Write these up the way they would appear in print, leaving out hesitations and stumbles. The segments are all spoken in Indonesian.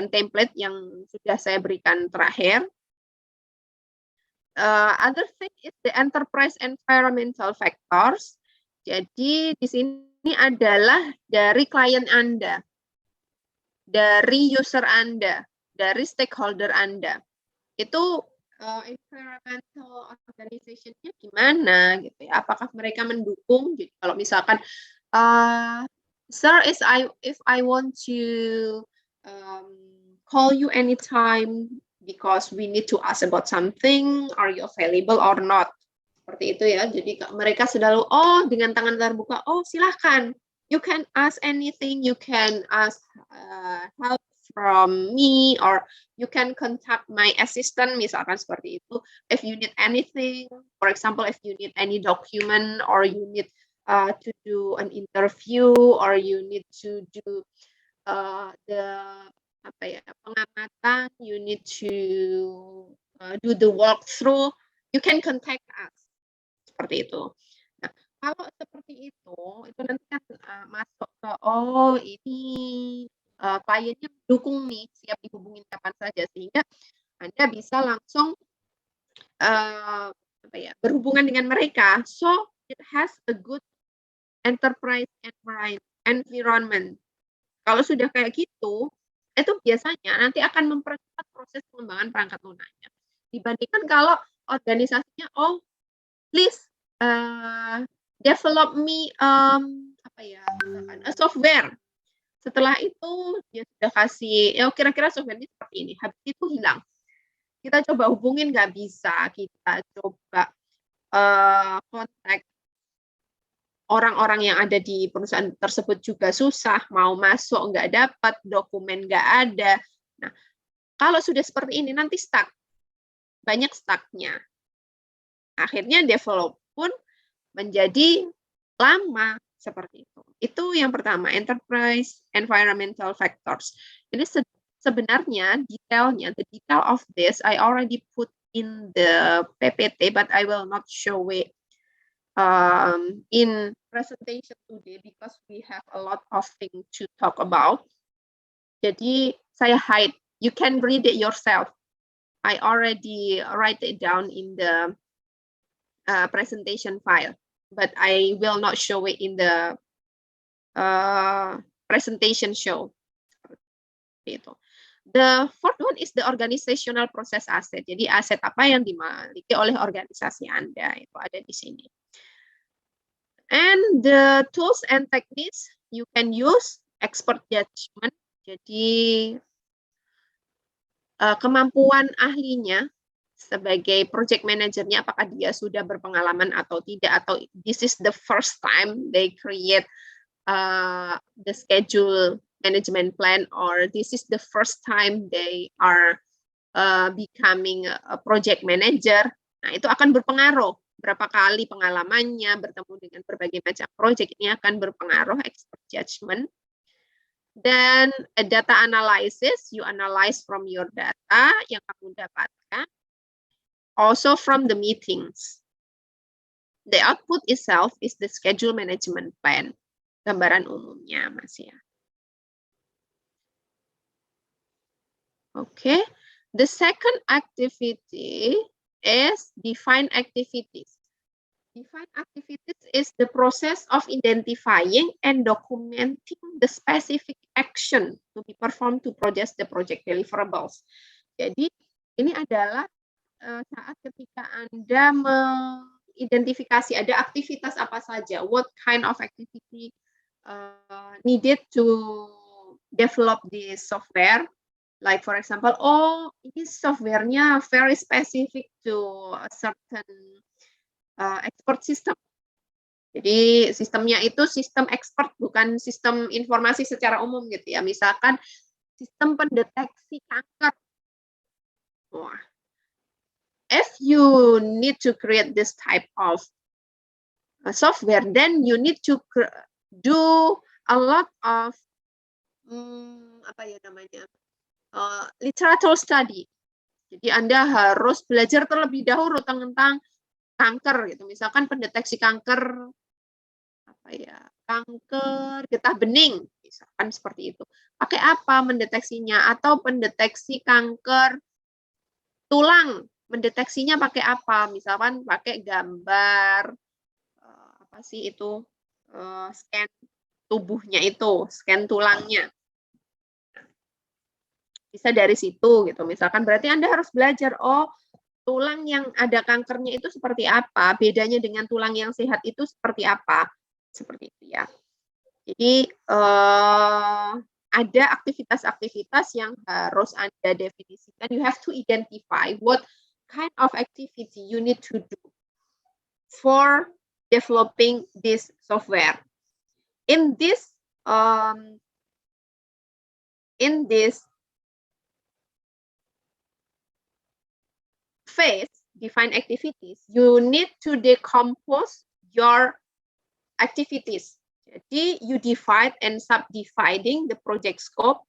template yang sudah saya berikan terakhir. Other thing is the enterprise environmental factors. Jadi di sini adalah dari klien Anda, dari user Anda, dari stakeholder Anda. Itu environmental organization-nya gimana gitu ya? Apakah mereka mendukung? Jadi kalau misalkan sir, if I want to call you anytime because we need to ask about something, are you available or not? Seperti itu ya. Jadi mereka selalu dengan tangan terbuka, silahkan. You can ask anything, you can ask help from me, or you can contact my assistant, misalkan seperti itu. If you need anything, for example, if you need any document, or you need to do an interview, or you need to do pengamatan, you need to do the walkthrough, you can contact us. Seperti itu. Nah, kalau seperti itu nanti kan masuk ke ini kliennya mendukung nih, siap dihubungin kapan saja, sehingga Anda bisa langsung berhubungan dengan mereka. So it has a good enterprise environment. Kalau sudah kayak gitu, itu biasanya nanti akan mempercepat proses pengembangan perangkat lunaknya. Dibandingkan kalau organisasinya, please develop me a software. Setelah itu dia sudah kasih, kira-kira software-nya seperti ini. Habis itu hilang. Kita coba hubungin, nggak bisa. Kita coba kontak orang-orang yang ada di perusahaan tersebut juga susah. Mau masuk nggak dapat, dokumen nggak ada. Nah, kalau sudah seperti ini nanti stuck. Banyak stuck-nya. Akhirnya develop pun menjadi lama seperti itu. Itu yang pertama, enterprise environmental factors. Ini sebenarnya detailnya, the detail of this I already put in the PPT, but I will not show it in presentation today because we have a lot of things to talk about. Jadi saya hide. You can read it yourself. I already write it down in the presentation file, but I will not show it in the presentation show. The fourth one is the organizational process asset. Jadi aset apa yang dimiliki oleh organisasi Anda, itu ada di sini. And the tools and techniques you can use, expert judgment. Jadi kemampuan ahlinya sebagai project manajernya, apakah dia sudah berpengalaman atau tidak, atau this is the first time they create the schedule management plan, or this is the first time they are becoming a project manager. Nah, itu akan berpengaruh. Berapa kali pengalamannya bertemu dengan berbagai macam project, ini akan berpengaruh, expert judgment. Dan data analysis, you analyze from your data yang kamu dapatkan. Also from the meetings. The output itself is the schedule management plan. Gambaran umumnya, Mas ya. Okay. The second activity is define activities. Define activities is the process of identifying and documenting the specific action to be performed to progress the project deliverables. Jadi ini adalah saat ketika Anda mengidentifikasi ada aktivitas apa saja, what kind of activity needed to develop this software. Like for example, ini software-nya very specific to a certain expert system. Jadi sistemnya itu sistem expert, bukan sistem informasi secara umum gitu ya. Misalkan sistem pendeteksi kanker. Wah. If you need to create this type of software, then you need to do a lot of literature study. Jadi Anda harus belajar terlebih dahulu tentang kanker gitu. Misalkan pendeteksi kanker kanker getah bening, misalkan seperti itu. Pakai apa mendeteksinya? Atau pendeteksi kanker tulang, mendeteksinya pakai apa? Misalkan pakai gambar, apa sih itu, scan tubuhnya itu, scan tulangnya. Bisa dari situ gitu. Misalkan berarti Anda harus belajar, oh tulang yang ada kankernya itu seperti apa, bedanya dengan tulang yang sehat itu seperti apa. Seperti itu ya. Jadi ada aktivitas-aktivitas yang harus Anda definisikan. You have to identify what kind of activity you need to do for developing this software. In this phase, define activities, you need to decompose your activities. Jadi you divide and subdividing the project scope.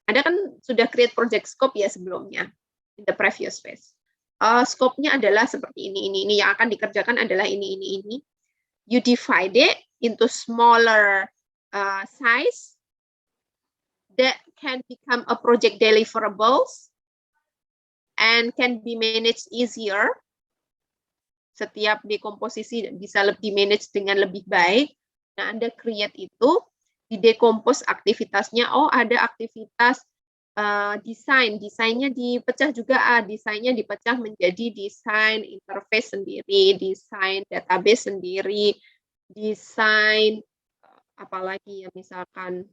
Anda kan sudah create project scope ya sebelumnya in the previous phase. Scope-nya adalah seperti ini. Yang akan dikerjakan adalah ini. You divide it into smaller size that can become a project deliverables and can be managed easier. Setiap dekomposisi bisa lebih manage dengan lebih baik. Nah, Anda create itu, di decompose aktivitasnya. Oh, ada aktivitas desain. Desainnya dipecah juga. Desainnya dipecah menjadi desain interface sendiri, desain database sendiri, desain apalagi ya misalkan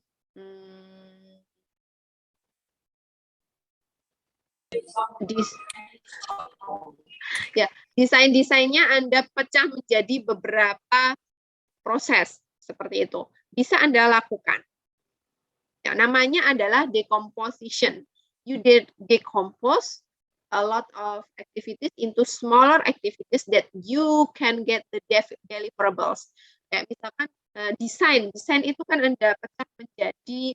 desain-desainnya Anda pecah menjadi beberapa proses seperti itu. Bisa Anda lakukan. Ya, namanya adalah decomposition. You decompose a lot of activities into smaller activities that you can get the deliverables. Kayak misalkan desain itu kan Anda pecah menjadi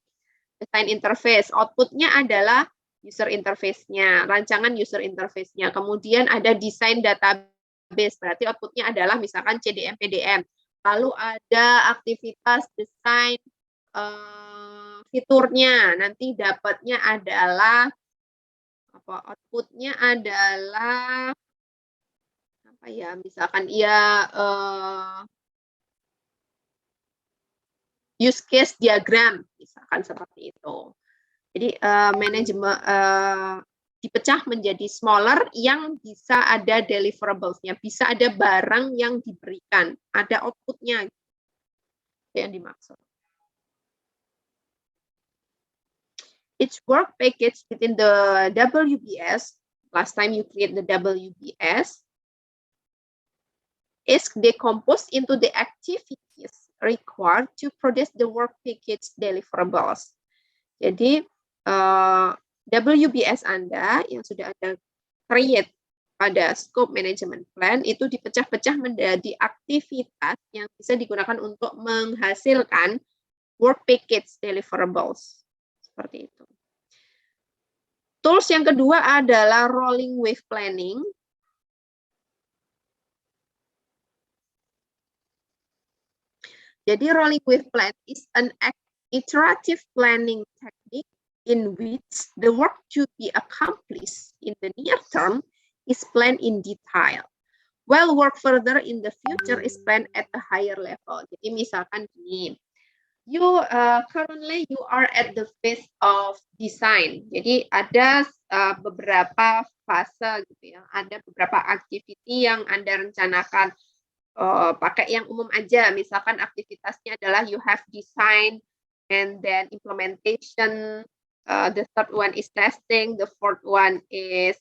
desain interface. Outputnya adalah user interface-nya, rancangan user interface-nya. Kemudian ada desain database, berarti outputnya adalah misalkan CDM, PDM. Lalu ada aktivitas desain fiturnya, nanti dapatnya adalah outputnya adalah apa ya, misalkan use case diagram, misalkan seperti itu. Jadi manajemen dipecah menjadi smaller yang bisa ada deliverables-nya, bisa ada barang yang diberikan, ada output-nya yang dimaksud. Each work package within the WBS, last time you create the WBS, is decomposed into the activities required to produce the work package deliverables. Jadi WBS Anda yang sudah Anda create pada scope management plan itu dipecah-pecah menjadi aktivitas yang bisa digunakan untuk menghasilkan work package deliverables. Seperti itu. Tools yang kedua adalah rolling wave planning. Jadi rolling wave plan is an iterative planning technique in which the work to be accomplished in the near term is planned in detail, while work further in the future is planned at a higher level. Jadi misalkan gini, currently you are at the phase of design. Jadi ada beberapa fase gitu ya, ada beberapa activity yang Anda rencanakan. Pakai yang umum aja, misalkan aktivitasnya adalah you have design and then implementation, the third one is testing, the fourth one is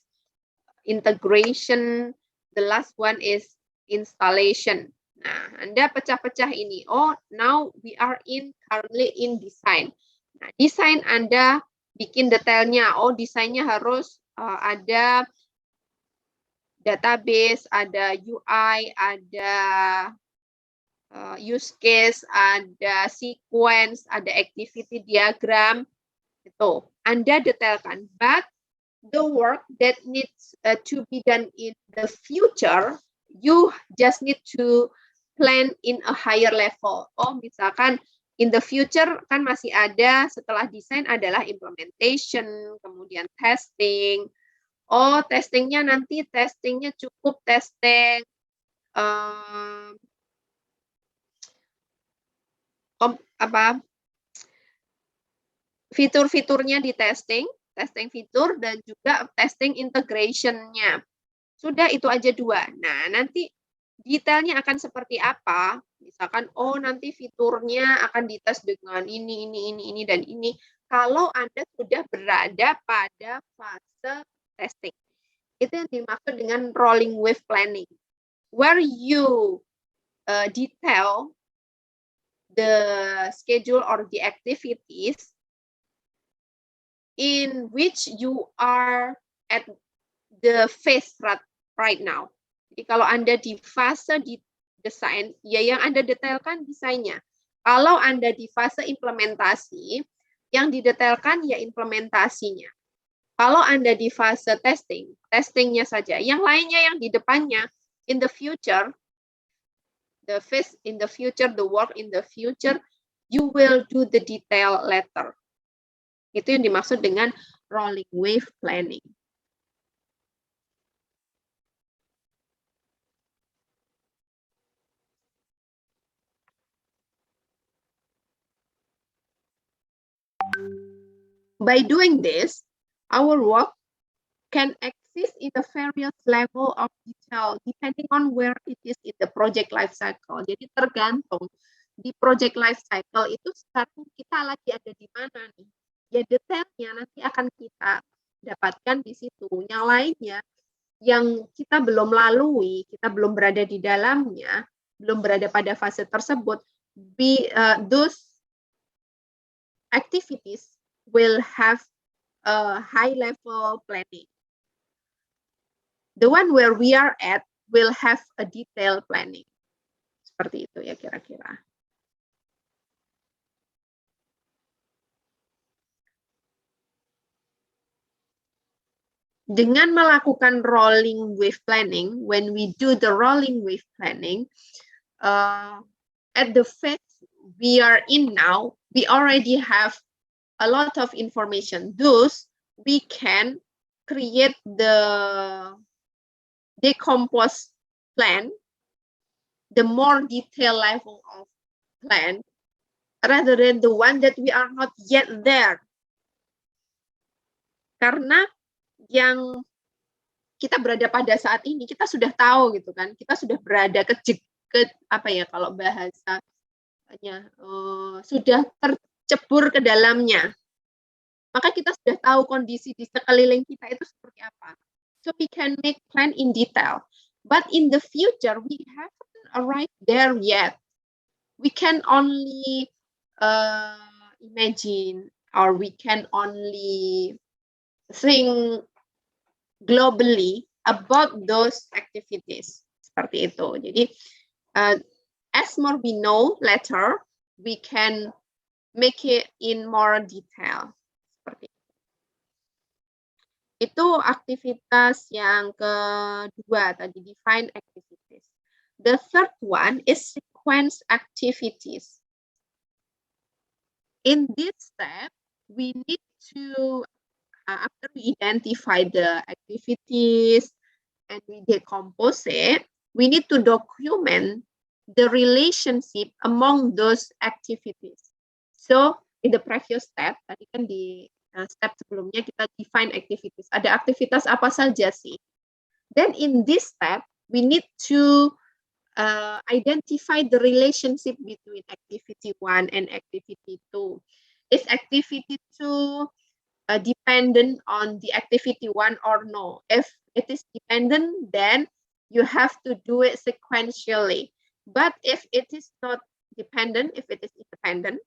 integration, the last one is installation. Nah, Anda pecah-pecah ini. Oh, now we are currently in design. Nah, desain Anda bikin detailnya. Oh, desainnya harus ada database, ada UI, ada use case, ada sequence, ada activity diagram. Itu Anda detailkan. But the work that needs to be done in the future, you just need to plan in a higher level. Oh, misalkan in the future kan masih ada setelah desain adalah implementation, kemudian testing. Oh, testingnya nanti testingnya cukup testing fitur-fiturnya di testing fitur dan juga testing integration-nya. Sudah itu aja 2. Nah, nanti detailnya akan seperti apa? Misalkan, oh nanti fiturnya akan dites dengan ini, dan ini. Kalau Anda sudah berada pada fase testing. Itu yang dimaksud dengan rolling wave planning. Where you detail the schedule or the activities in which you are at the phase right now. Jadi kalau Anda di fase di desain, ya yang Anda detailkan desainnya. Kalau Anda di fase implementasi, yang didetailkan ya implementasinya. Kalau Anda di fase testing, testingnya saja. Yang lainnya yang di depannya, in the future, the phase in the future, the work in the future, you will do the detail later. Itu yang dimaksud dengan rolling wave planning. By doing this, our work can exist in the various level of detail depending on where it is in the project life cycle. Jadi tergantung di project life cycle itu sekarang kita lagi ada di mana nih. Ya detailnya nanti akan kita dapatkan di situ. Yang lainnya yang kita belum lalui, kita belum berada di dalamnya, belum berada pada fase tersebut, those activities will have a high level planning. The one where we are at will have a detailed planning. Seperti itu ya kira-kira. Dengan melakukan rolling wave planning, when we do the rolling wave planning, at the phase we are in now, we already have a lot of information. Thus, we can create the decompose plan, the more detailed level of plan, rather than the one that we are not yet there. Karena yang kita berada pada saat ini, kita sudah tahu gitu kan, kita sudah berada apa ya kalau bahasanya sudah tercebur ke dalamnya. Maka kita sudah tahu kondisi di sekeliling kita itu seperti apa. So we can make plan in detail. But in the future, we haven't arrived there yet. We can only imagine, or we can only think globally about those activities. Seperti itu. Jadi, as more we know later, we can make it in more detail. Seperti itu. Itu aktivitas yang kedua tadi, define activities. The third one is sequence activities. In this step, we need to, after we identify the activities and we decompose it, we need to document the relationship among those activities. So, in the previous step, tadi kan di step sebelumnya kita define activities. Ada aktivitas apa saja sih? Then in this step, we need to identify the relationship between activity 1 and activity 2. Is activity 2 dependent on the activity 1 or no? If it is dependent, then you have to do it sequentially. But if it is not dependent, if it is independent,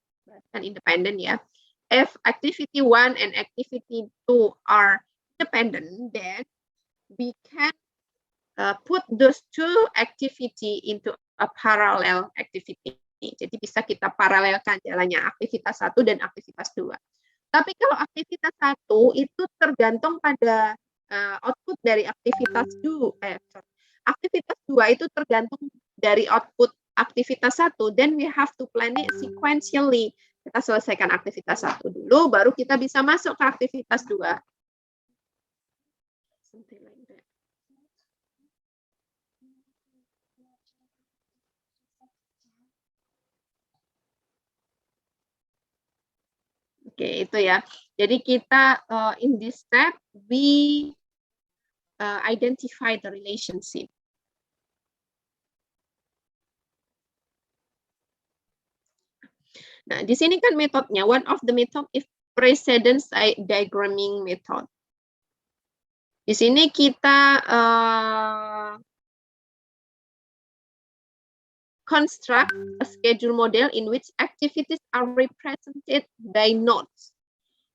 kan independent ya. If activity 1 and activity 2 are independent, then we can put those two activity into a parallel activity. Jadi bisa kita paralelkan jalannya aktivitas 1 dan aktivitas 2. Tapi kalau aktivitas 1 itu tergantung pada output dari aktivitas 2. Aktivitas 2 itu tergantung dari output aktivitas 1, then we have to plan it sequentially. Kita selesaikan aktivitas 1 dulu, baru kita bisa masuk ke aktivitas 2. Something like that. Oke, itu ya. Jadi kita in this step we identify the relationship. Nah, di sini kan metodenya, one of the method is precedence diagramming method. Di sini kita construct a schedule model in which activities are represented by nodes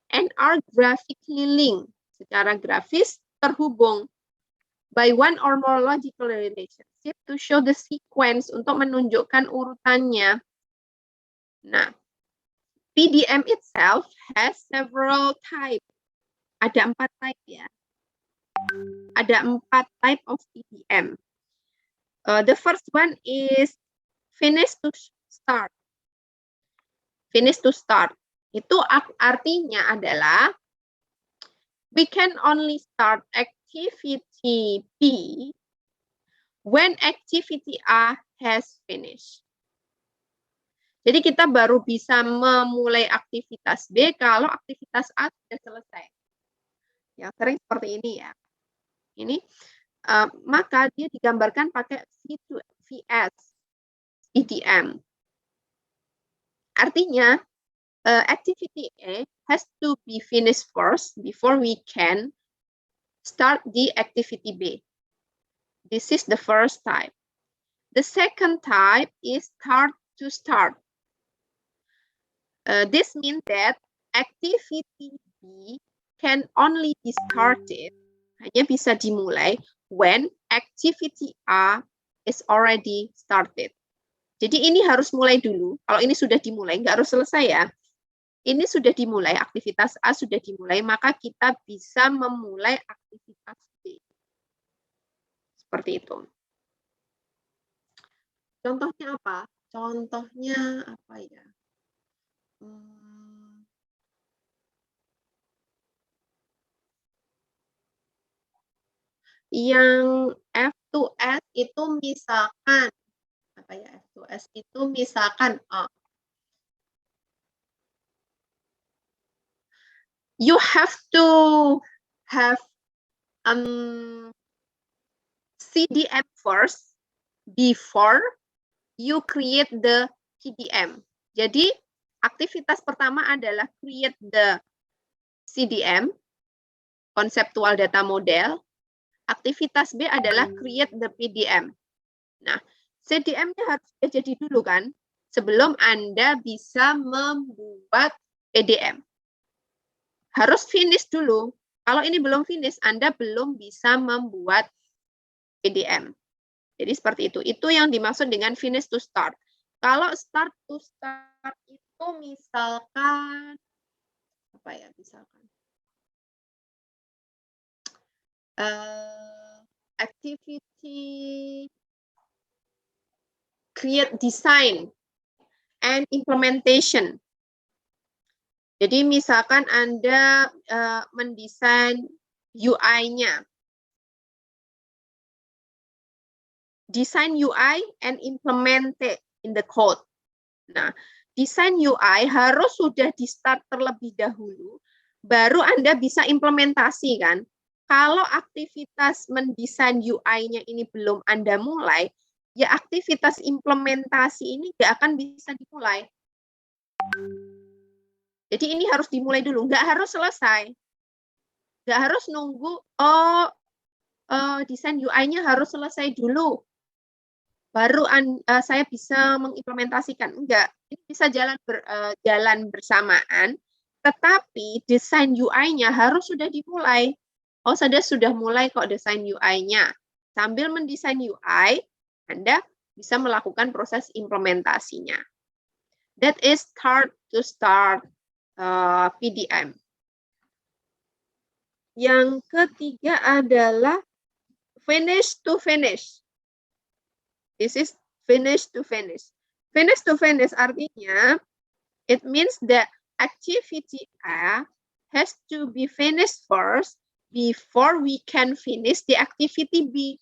and are graphically linked, secara grafis terhubung by one or more logical relationship to show the sequence, untuk menunjukkan urutannya. Nah, PDM itself has several types. Ada 4 type ya. Ada 4 type of PDM. The first one is finish to start. Finish to start. Itu artinya adalah we can only start activity B when activity A has finished. Jadi kita baru bisa memulai aktivitas B kalau aktivitas A sudah selesai. Ya, sering seperti ini ya. Ini maka dia digambarkan pakai V2VS PDM. Artinya activity A has to be finished first before we can start the activity B. This is the first type. The second type is start to start. This means that activity B can only be started, hanya bisa dimulai when activity A is already started. Jadi ini harus mulai dulu. Kalau ini sudah dimulai, nggak harus selesai ya. Ini sudah dimulai, aktivitas A sudah dimulai, maka kita bisa memulai aktivitas B. Seperti itu. Contohnya apa? Contohnya apa ya? Yang F2S itu misalkan apa ya, F2S itu misalkan you have to have CDM first before you create the PDM. Jadi aktivitas pertama adalah create the CDM, conceptual data model. Aktivitas B adalah create the PDM. Nah, CDM-nya harus jadi dulu kan, sebelum Anda bisa membuat PDM. Harus finish dulu. Kalau ini belum finish, Anda belum bisa membuat PDM. Jadi seperti itu. Itu yang dimaksud dengan finish to start. Kalau start to start itu misalkan apa ya? Misalkan activity create design and implementation. Jadi misalkan Anda mendesain UI-nya. Design UI and implement it in the code. Nah, desain UI harus sudah di-start terlebih dahulu, baru Anda bisa implementasi kan. Kalau aktivitas mendesain UI-nya ini belum Anda mulai, ya aktivitas implementasi ini nggak akan bisa dimulai. Jadi ini harus dimulai dulu, nggak harus selesai. Nggak harus nunggu, desain UI-nya harus selesai dulu, baru saya bisa mengimplementasikan. Enggak, ini bisa jalan bersamaan, tetapi desain UI-nya harus sudah dimulai. Oh, saya sudah mulai kok desain UI-nya. Sambil mendesain UI, Anda bisa melakukan proses implementasinya. That is start to start PDM. Yang ketiga adalah finish to finish. This is Finish to finish. Finish to finish artinya it means that activity A has to be finished first before we can finish the activity B.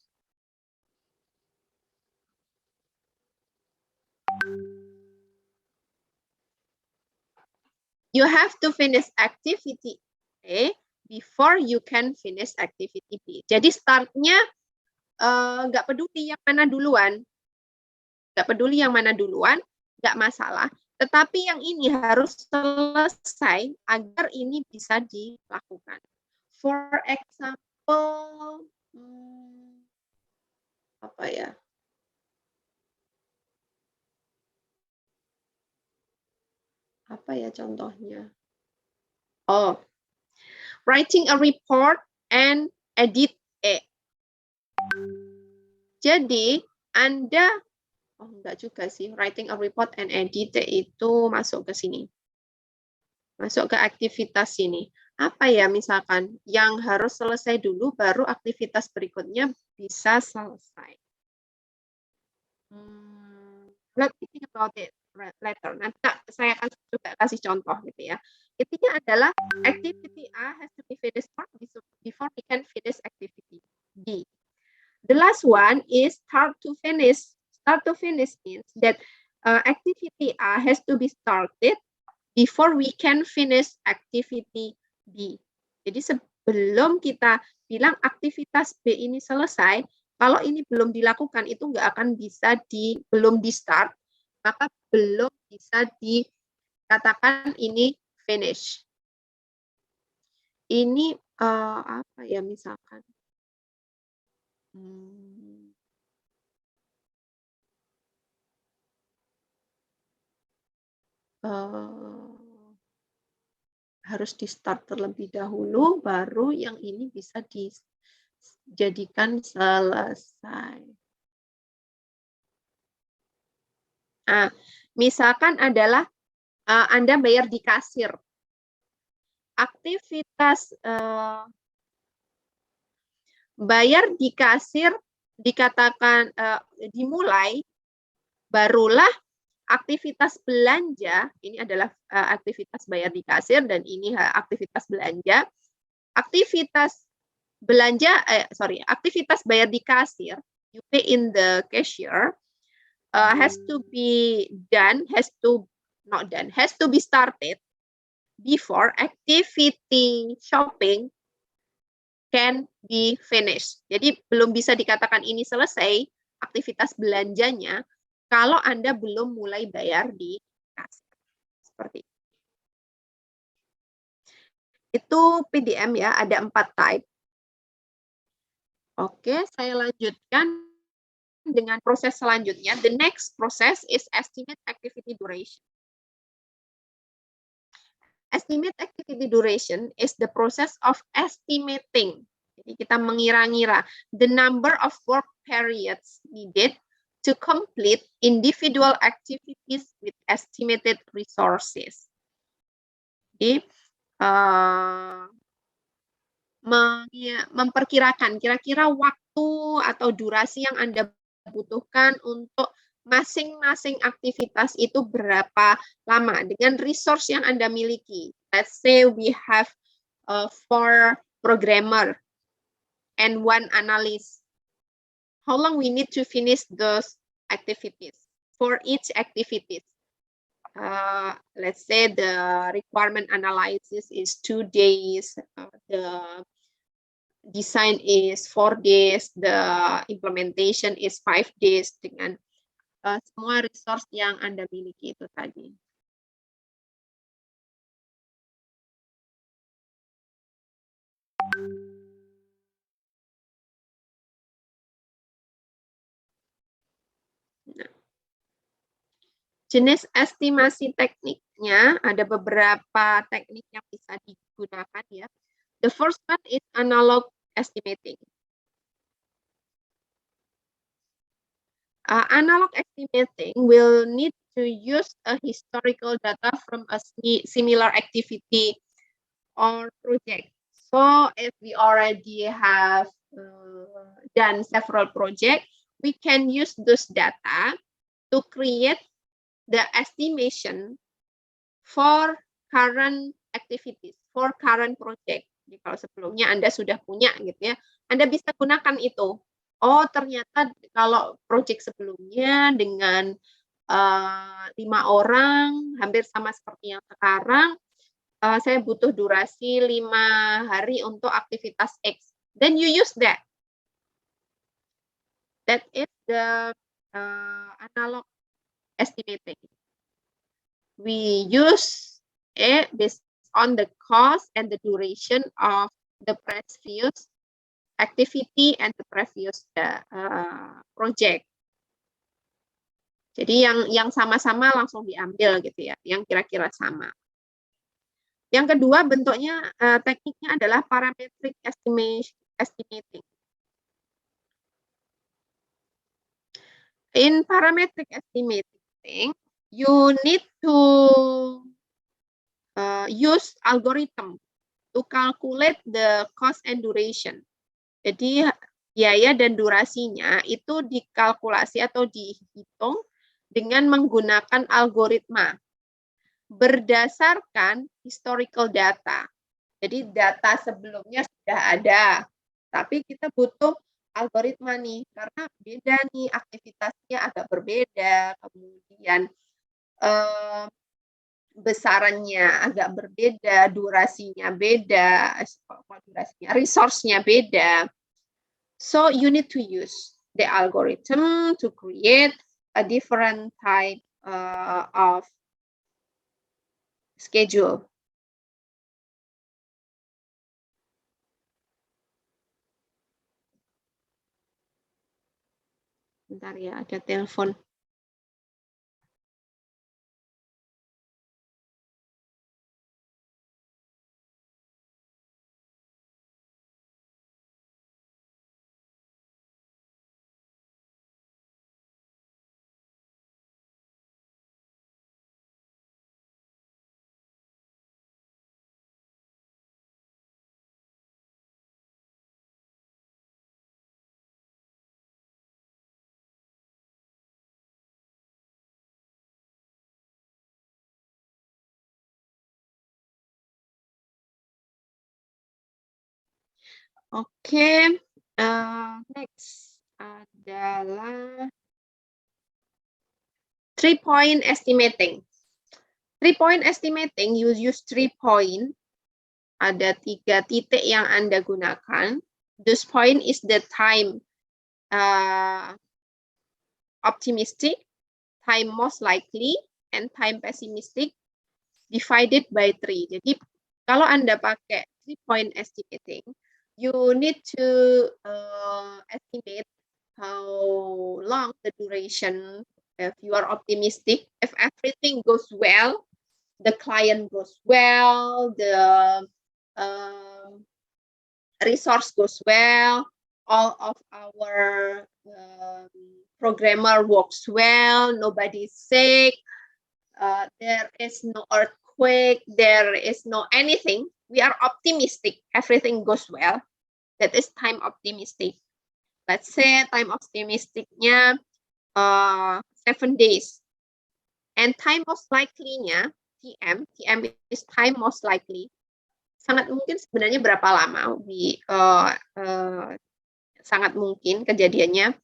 You have to finish activity A before you can finish activity B. Jadi startnya nggak peduli yang mana duluan. Nggak peduli yang mana duluan, nggak masalah. Tetapi yang ini harus selesai agar ini bisa dilakukan. For example, apa ya? Apa ya contohnya? Oh, writing a report and edit it. Jadi, Anda, oh enggak juga sih, writing a report and edit it itu masuk ke sini. Masuk ke aktivitas sini. Apa ya misalkan yang harus selesai dulu baru aktivitas berikutnya bisa selesai. Let me think about it later. Nanti saya akan juga kasih contoh gitu ya. Intinya adalah activity A has to be finished before we can finish activity B. The last one is start to finish. Start to finish means that activity A has to be started before we can finish activity B. Jadi sebelum kita bilang aktivitas B ini selesai, kalau ini belum dilakukan itu nggak akan bisa belum di start, maka belum bisa dikatakan ini finish. Ini apa ya misalkan? Harus di start terlebih dahulu, baru yang ini bisa dijadikan selesai. Nah, misalkan adalah Anda bayar di kasir. Aktivitas bayar di kasir dikatakan dimulai, barulah aktivitas belanja, ini adalah aktivitas bayar di kasir dan ini aktivitas belanja. Aktivitas belanja, aktivitas bayar di kasir, you pay in the cashier, has to be done, has to be started before activity shopping can be finished. Jadi belum bisa dikatakan ini selesai aktivitas belanjanya kalau Anda belum mulai bayar di kasir. Seperti itu. Itu PDM ya, ada 4 type. Oke, saya lanjutkan dengan proses selanjutnya. The next process is estimate activity duration. Estimate activity duration is the process of estimating. Jadi kita mengira-ngira the number of work periods needed to complete individual activities with estimated resources. Jadi memperkirakan kira-kira waktu atau durasi yang Anda butuhkan untuk masing-masing aktivitas itu berapa lama dengan resource yang Anda miliki. Let's say we have 4 programmer and 1 analyst. How long we need to finish those activities for each activities? Let's say the requirement analysis is 2 days, the design is 4 days, the implementation is 5 days dengan semua resource yang Anda miliki itu tadi. Nah, jenis estimasi tekniknya ada beberapa teknik yang bisa digunakan ya. The first one is analog estimating. Analog estimating will need to use a historical data from a similar activity or project. So if we already have done several projects, we can use those data to create the estimation for current activities, for current project. Jadi kalau sebelumnya Anda sudah punya gitu ya, Anda bisa gunakan itu. Oh, ternyata kalau project sebelumnya dengan 5 orang, hampir sama seperti yang sekarang, saya butuh durasi 5 hari untuk aktivitas X. Then you use that. That is the analog estimating. We use it based on the cost and the duration of the previous activity and the previous project. Jadi yang sama-sama langsung diambil gitu ya, yang kira-kira sama. Yang kedua bentuknya tekniknya adalah parametric estimating. In parametric estimating, you need to use algorithm to calculate the cost and duration. Jadi biaya dan durasinya itu dikalkulasi atau dihitung dengan menggunakan algoritma berdasarkan historical data. Jadi data sebelumnya sudah ada, tapi kita butuh algoritma nih, karena beda nih, aktivitasnya agak berbeda, kemudian besarannya agak berbeda, durasinya beda, resource-nya beda. So you need to use the algorithm to create a different type of schedule. Bentar ya, ada telepon. Oke, next adalah 3-point estimating. 3-point estimating, you use 3 point. Ada 3 titik yang Anda gunakan. This point is the time optimistic, time most likely, and time pessimistic divided by 3. Jadi kalau Anda pakai 3-point estimating, you need to estimate how long the duration. If you are optimistic, if everything goes well, the client goes well, the resource goes well, all of our programmer works well, nobody's sick, there is no earthquake, there is no anything. We are optimistic, everything goes well. That is time optimistic. Let's say time optimistic-nya 7 days. And time most likely-nya, TM is time most likely. Sangat mungkin sebenarnya berapa lama? Sangat mungkin kejadiannya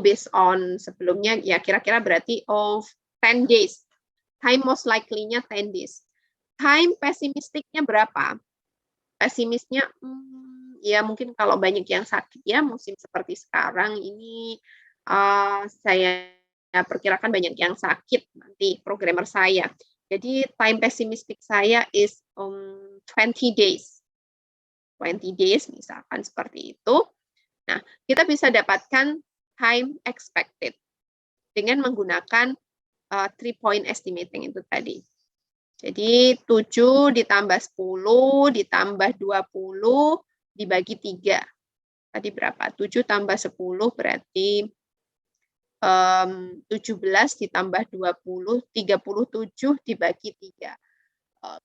based on sebelumnya, ya kira-kira berarti 10 days. Time most likely-nya 10 days. Time pesimistiknya berapa? Pesimisnya, ya mungkin kalau banyak yang sakit ya, musim seperti sekarang ini, saya perkirakan banyak yang sakit nanti programmer saya. Jadi time pessimistic saya is 20 days. 20 days misalkan seperti itu. Nah, kita bisa dapatkan time expected dengan menggunakan 3-point estimating itu tadi. Jadi 7 ditambah 10 ditambah 20 dibagi 3. Tadi berapa? 7 tambah 10 berarti 17 ditambah 20, 37 dibagi 3.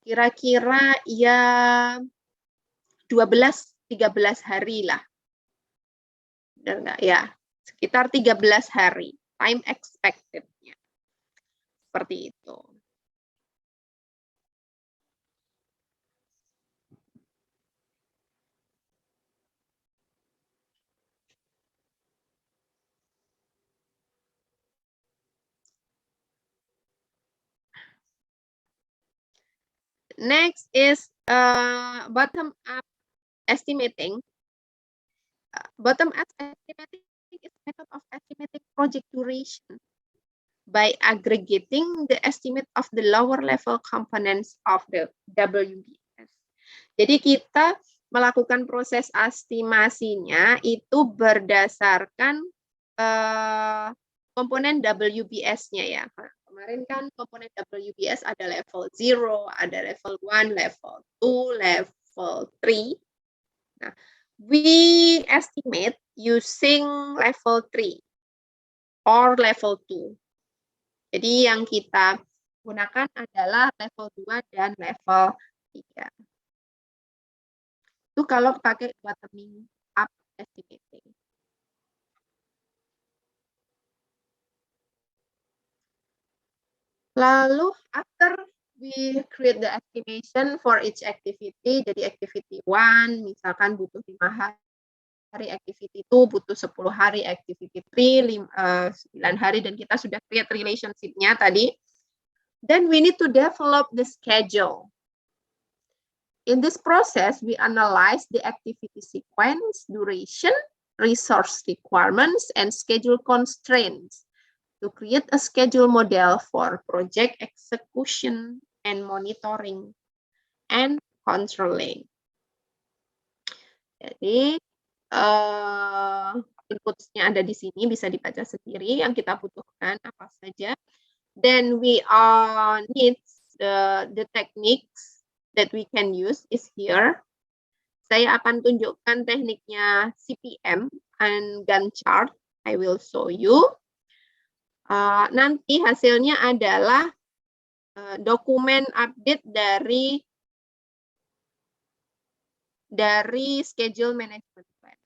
Kira-kira ya 12-13 hari lah. Benar nggak ya? Sekitar 13 hari. time expected-nya. Seperti itu. Next is bottom-up estimating. Bottom-up estimating is a method of estimating project duration by aggregating the estimate of the lower level components of the WBS. Jadi kita melakukan proses estimasinya itu berdasarkan komponen WBS-nya ya. Kemarin kan komponen WBS ada level 0, ada level 1, level 2, level 3. Nah, we estimate using level 3 or level 2. Jadi yang kita gunakan adalah level 2 dan level 3. Itu kalau pakai bottoming up estimating. Lalu after we create the estimation for each activity, jadi activity 1 misalkan butuh 5 hari, activity 2 butuh 10 hari, activity 3 9 hari, dan kita sudah create relationship-nya tadi. Then we need to develop the schedule. In this process, we analyze the activity sequence, duration, resource requirements, and schedule constraints to create a schedule model for project execution and monitoring and controlling. Jadi inputs-nya ada di sini, bisa dibaca sendiri yang kita butuhkan apa saja. Then we need the techniques that we can use is here. Saya akan tunjukkan tekniknya CPM and Gantt chart. I will show you. Nanti hasilnya adalah dokumen update dari schedule management plan.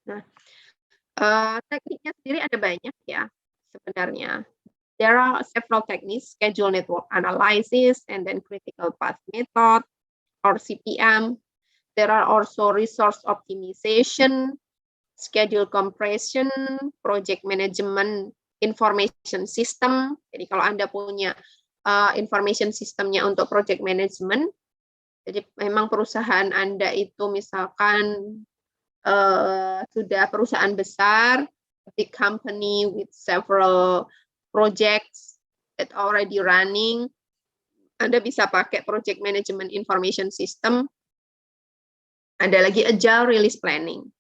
Nah, tekniknya sendiri ada banyak ya sebenarnya. There are several techniques, schedule network analysis, and then critical path method, or CPM. There are also resource optimization, schedule compression, project management information system. Jadi kalau Anda punya information systemnya untuk project management, jadi memang perusahaan Anda itu misalkan sudah perusahaan besar, a big company with several projects that already running, Anda bisa pakai project management information system. Ada lagi agile release planning.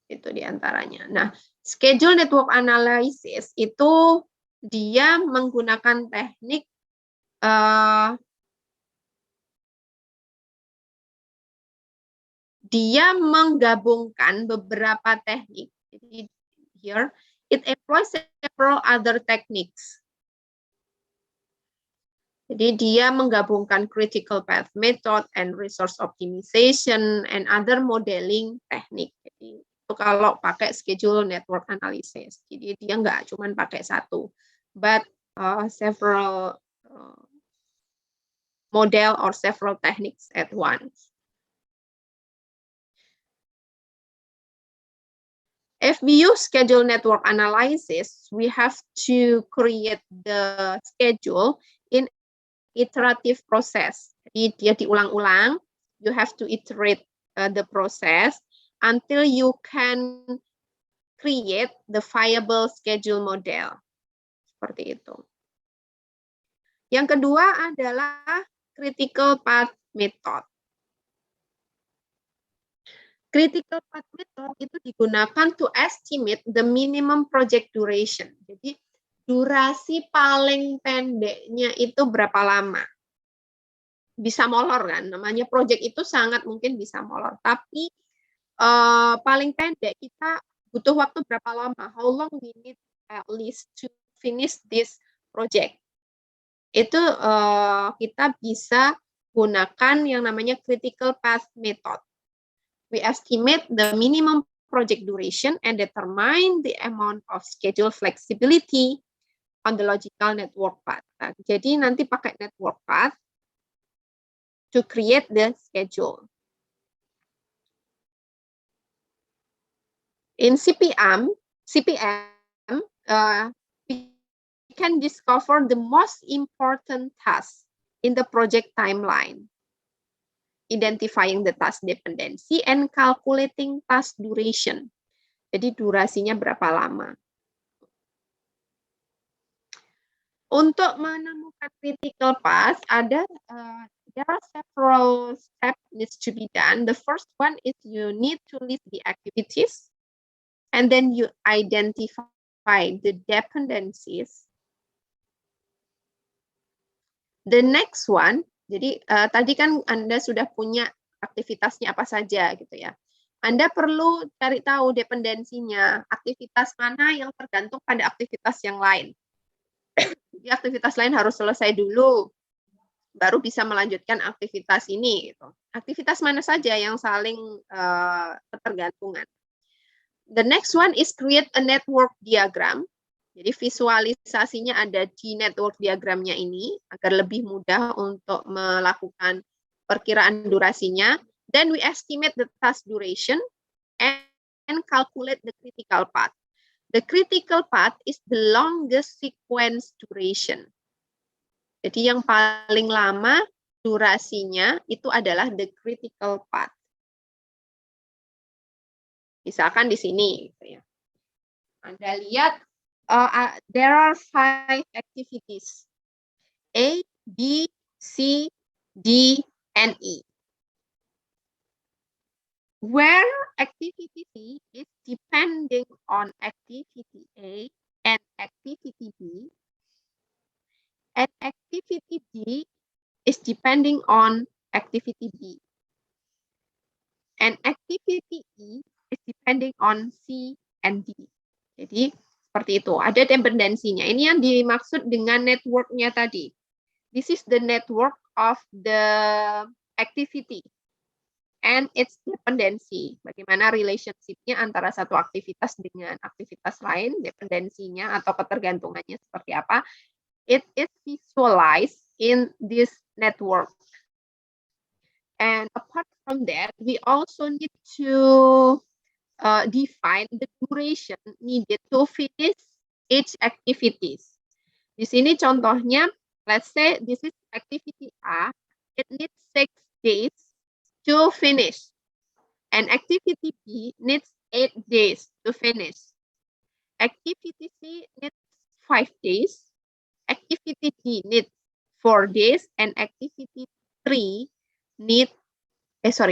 Itu diantaranya. Nah, schedule network analysis itu dia menggunakan teknik dia menggabungkan beberapa teknik. Jadi here it employs several other techniques. Jadi dia menggabungkan critical path method and resource optimization and other modeling technique. Jadi itu kalau pakai schedule network analysis. Jadi dia nggak cuma pakai satu, but several model or several techniques at once. If we use schedule network analysis, we have to create the schedule in iterative process. Jadi dia diulang-ulang. You have to iterate the process until you can create the viable schedule model. Seperti itu. Yang kedua adalah critical path method. Critical path method itu digunakan to estimate the minimum project duration. Jadi durasi paling pendeknya itu berapa lama. Bisa molor kan, namanya project itu sangat mungkin bisa molor. Tapi paling pendek kita butuh waktu berapa lama. How long we need at least to finish this project. itu kita bisa gunakan yang namanya critical path method. We estimate the minimum project duration and determine the amount of schedule flexibility on the logical network path. Nah, jadi nanti pakai network path to create the schedule. In CPM, we can discover the most important task in the project timeline, identifying the task dependency and calculating task duration. Jadi durasinya berapa lama. Untuk menemukan critical path, there are several steps needs to be done. The first one is you need to list the activities, and then you identify the dependencies. The next one, jadi tadi kan Anda sudah punya aktivitasnya apa saja gitu ya. Anda perlu cari tahu dependensinya, aktivitas mana yang tergantung pada aktivitas yang lain. Jadi aktivitas lain harus selesai dulu, baru bisa melanjutkan aktivitas ini. Gitu. Aktivitas mana saja yang saling ketergantungan. The next one is create a network diagram. Jadi visualisasinya ada di network diagramnya ini agar lebih mudah untuk melakukan perkiraan durasinya. Then we estimate the task duration and calculate the critical path. The critical path is the longest sequence duration. Jadi yang paling lama durasinya itu adalah the critical path. Misalkan di sini, gitu ya. Anda lihat, there are 5 activities: A, B, C, D, and E. Where activity C is depending on activity A and activity B, and activity D is depending on activity B, and activity E is depending on C and D. Jadi seperti itu, ada dependensinya. Ini yang dimaksud dengan network-nya tadi. This is the network of the activity and its dependency. Bagaimana relationship-nya antara satu aktivitas dengan aktivitas lain, dependensinya atau ketergantungannya seperti apa. It is visualized in this network. And apart from that, we also need to define the duration needed to finish each activities. Di sini contohnya, let's say this is activity A, it needs 6 days to finish, and activity B needs 8 days to finish. Activity C needs 5 days, activity D needs 4 days, and activity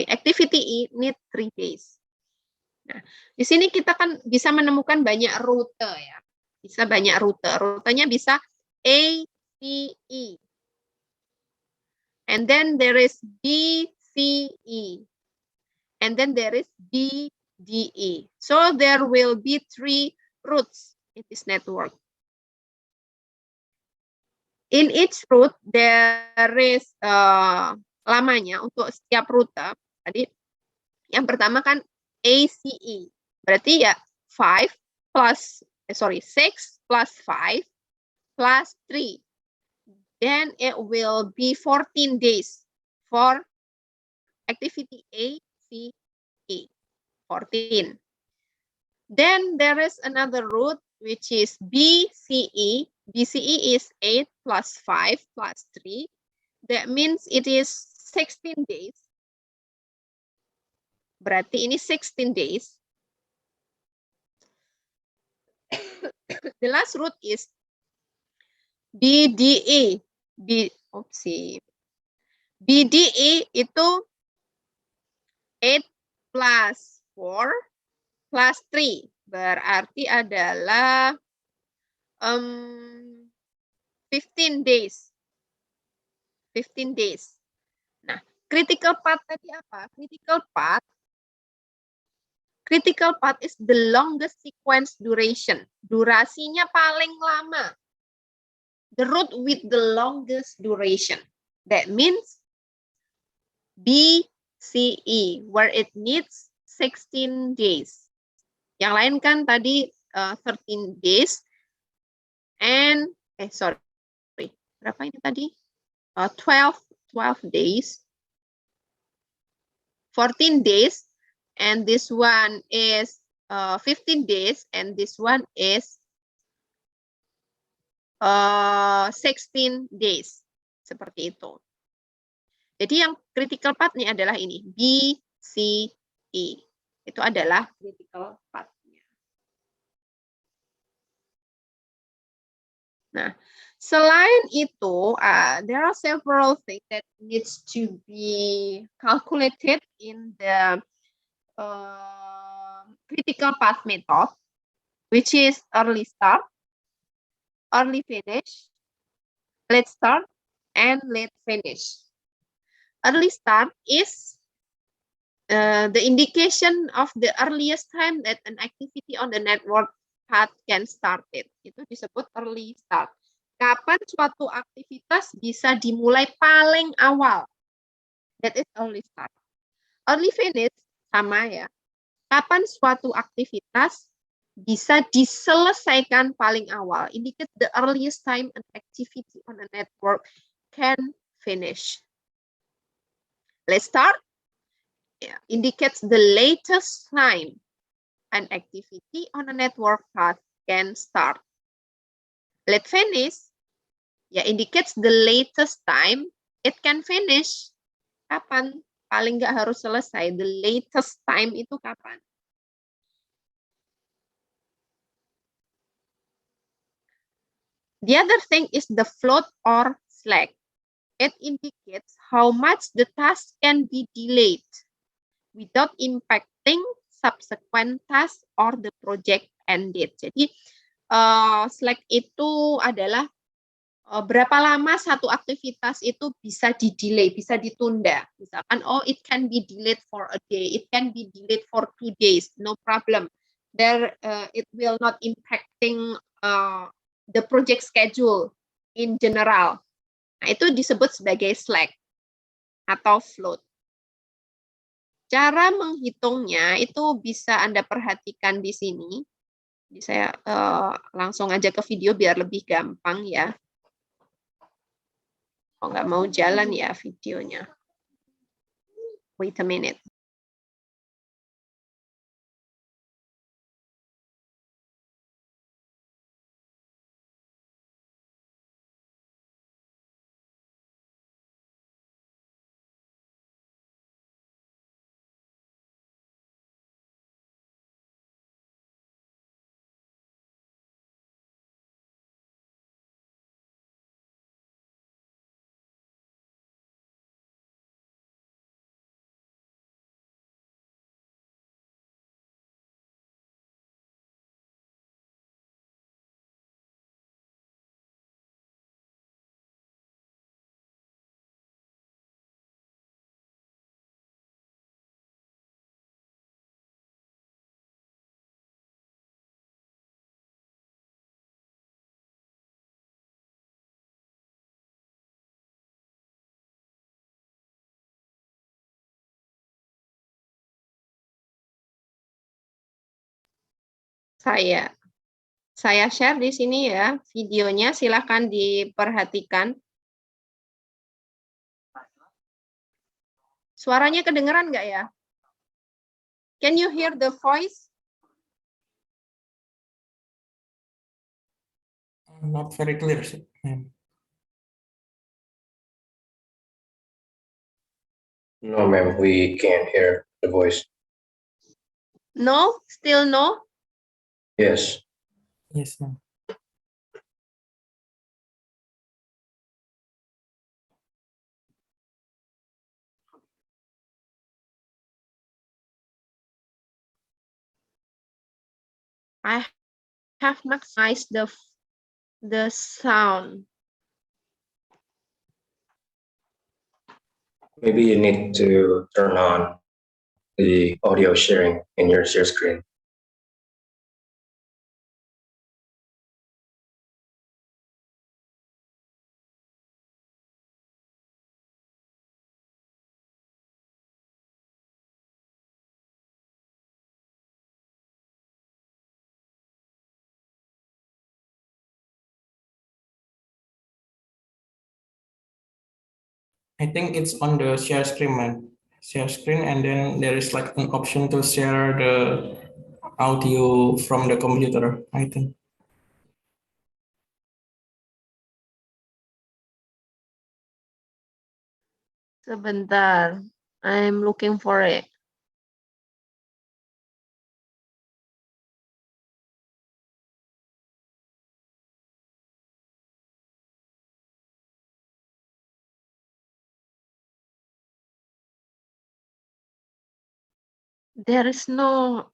activity E needs 3 days. Nah, di sini kita kan bisa menemukan banyak rute ya. Bisa banyak rute. Rutenya bisa A, C, E. And then there is B, C, E. And then there is D, D, E. So there will be 3 routes in this network. In each route there is lamanya untuk setiap rute. Tadi yang pertama kan ACE. Berarti ya 6 plus 5 plus 3. Then it will be 14 days for activity A, C, E. 14. Then there is another route which is BCE. BCE is 8 plus 5 plus 3. That means it is 16 days. Berarti ini 16 days. The last route is BDE. BDE itu 8 plus 4 plus 3. Berarti adalah 15 days. 15 days. Nah, critical path tadi apa? Critical path is the longest sequence duration. Durasinya paling lama. the route with the longest duration. That means BCE, where it needs 16 days. Yang lain kan tadi 13 days. And, sorry. Berapa ini tadi? 12 days. 14 days. And this one is 15 days. And this one is 16 days. Seperti itu. Jadi yang critical path nih adalah ini. B, C, E. Itu adalah critical path-nya. Nah, selain itu, there are several things that needs to be calculated in the critical path method, which is early start, early finish, late start, and late finish. Early start is the indication of the earliest time that an activity on the network path can start it. Itu disebut early start. Kapan suatu aktivitas bisa dimulai paling awal. That is early start. Early finish sama ya. Kapan suatu aktivitas bisa diselesaikan paling awal. Indicate the earliest time an activity on a network can finish. Let's start. Indicates the latest time an activity on a network path can start. Late finish indicates the latest time it can finish. Kapan? Paling nggak harus selesai. The latest time itu kapan? The other thing is the float or slack. It indicates how much the task can be delayed without impacting subsequent task or the project ended. Jadi slack itu adalah berapa lama satu aktivitas itu bisa di-delay, bisa ditunda. Misalkan, it can be delayed for a day, it can be delayed for 2 days, no problem. There, it will not impacting the project schedule in general. Nah, itu disebut sebagai slack atau float. Cara menghitungnya itu bisa Anda perhatikan di sini. Jadi saya langsung aja ke video biar lebih gampang ya. Oh, nggak mau jalan ya videonya. Wait a minute. Saya share di sini ya videonya, silakan diperhatikan. Suaranya kedengeran nggak ya? Can you hear the voice? Not very clear. No, ma'am, we can't hear the voice. No? Still no? Yes. Yes, ma'am. I have maximized the sound. Maybe you need to turn on the audio sharing in your share screen. I think it's on the share screen, man. Share screen, and then there is like an option to share the audio from the computer, I think. Sebentar. I'm looking for it. There is no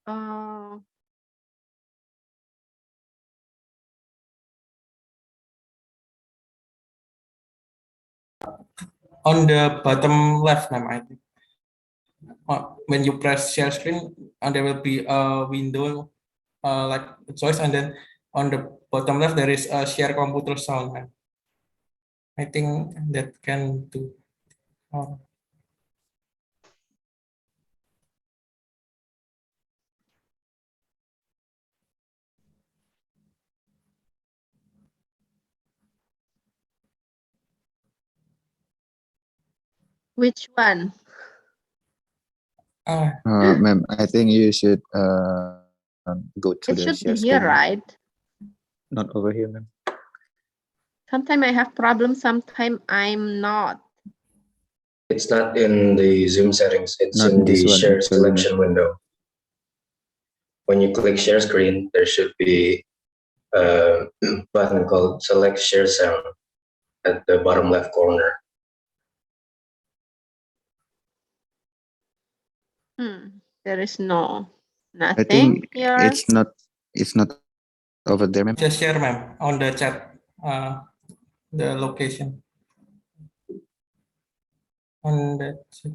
On the bottom left, ma'am, I think. When you press share screen, there will be a window like a choice, and then on the bottom left there is a share computer sound, ma'am. I think that can do. which one? Ma'am, I think you should go to It the should be share here, screen. right? Not over here, ma'am. Sometimes I have problems, sometimes I'm not. It's not in the Zoom settings. It's Not in this the one, share actually, selection window. When you click share screen, there should be a button called select share sound at the bottom left corner. There is no I nothing think here. it's not over there, ma'am. Just share, ma'am, on the chat, the location. On that chat.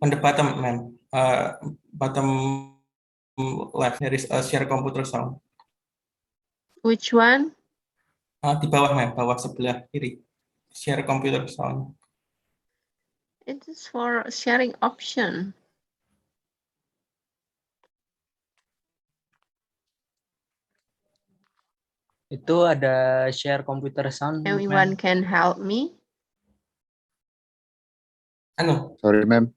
On the bottom, ma'am, bottom left, there is a share computer sound. Which one? Di bawah, ma'am, bawah sebelah kiri. Share computer sound. It is for sharing option. Itu ada share computer sound. Anyone can help me? Anu, Sorry, ma'am.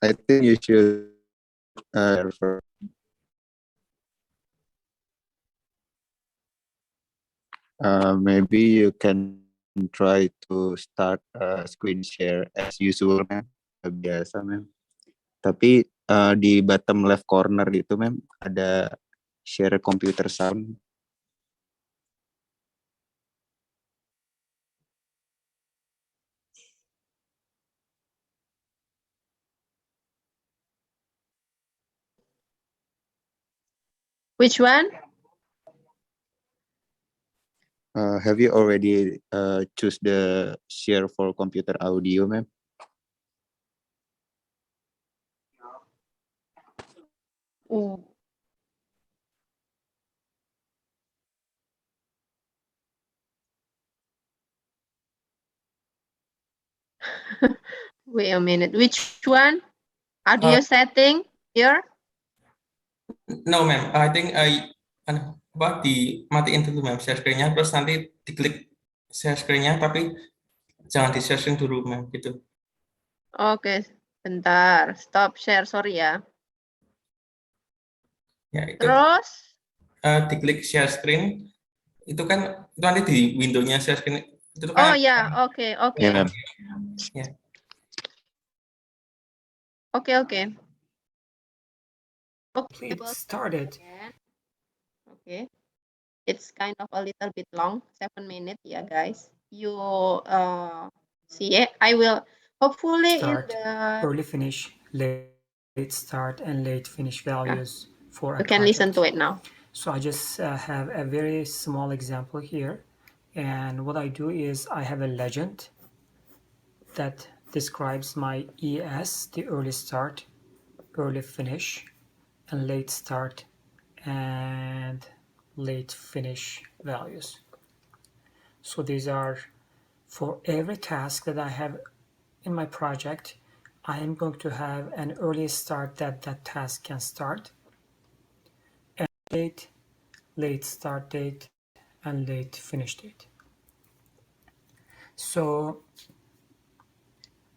I think you should maybe you can try to start screen share as usual, ma'am. Biasa, ma'am. Tapi di bottom left corner itu, ma'am, ada share computer sound. Which one? Have you already choose the share for computer audio, ma'am? Oh. Wait a minute. Which one? Audio setting here? no, ma'am. I think dimatiin dulu, ma'am, share screen-nya, terus nanti diklik share screen-nya, tapi jangan di share screen dulu, ma'am, gitu. Oke, bentar. Stop share, sorry ya. Ya, itu Terus? diklik share screen, itu kan itu nanti di window-nya share screen itu Oh kan. ya, oke. Ya, ma'am. Ya. Oke. Okay, It started. Okay. It's kind of a little bit long, 7 minutes, yeah, guys. You see it. I will hopefully Start, in the early finish, late start, and late finish values for a you can listen project. to it now. So I just have a very small example here. And what I do is I have a legend that describes my ES, the early start, early finish, and late start and late finish values. So these are for every task that I have in my project. I am going to have an early start that task can start, and date, late start date, and late finish date. So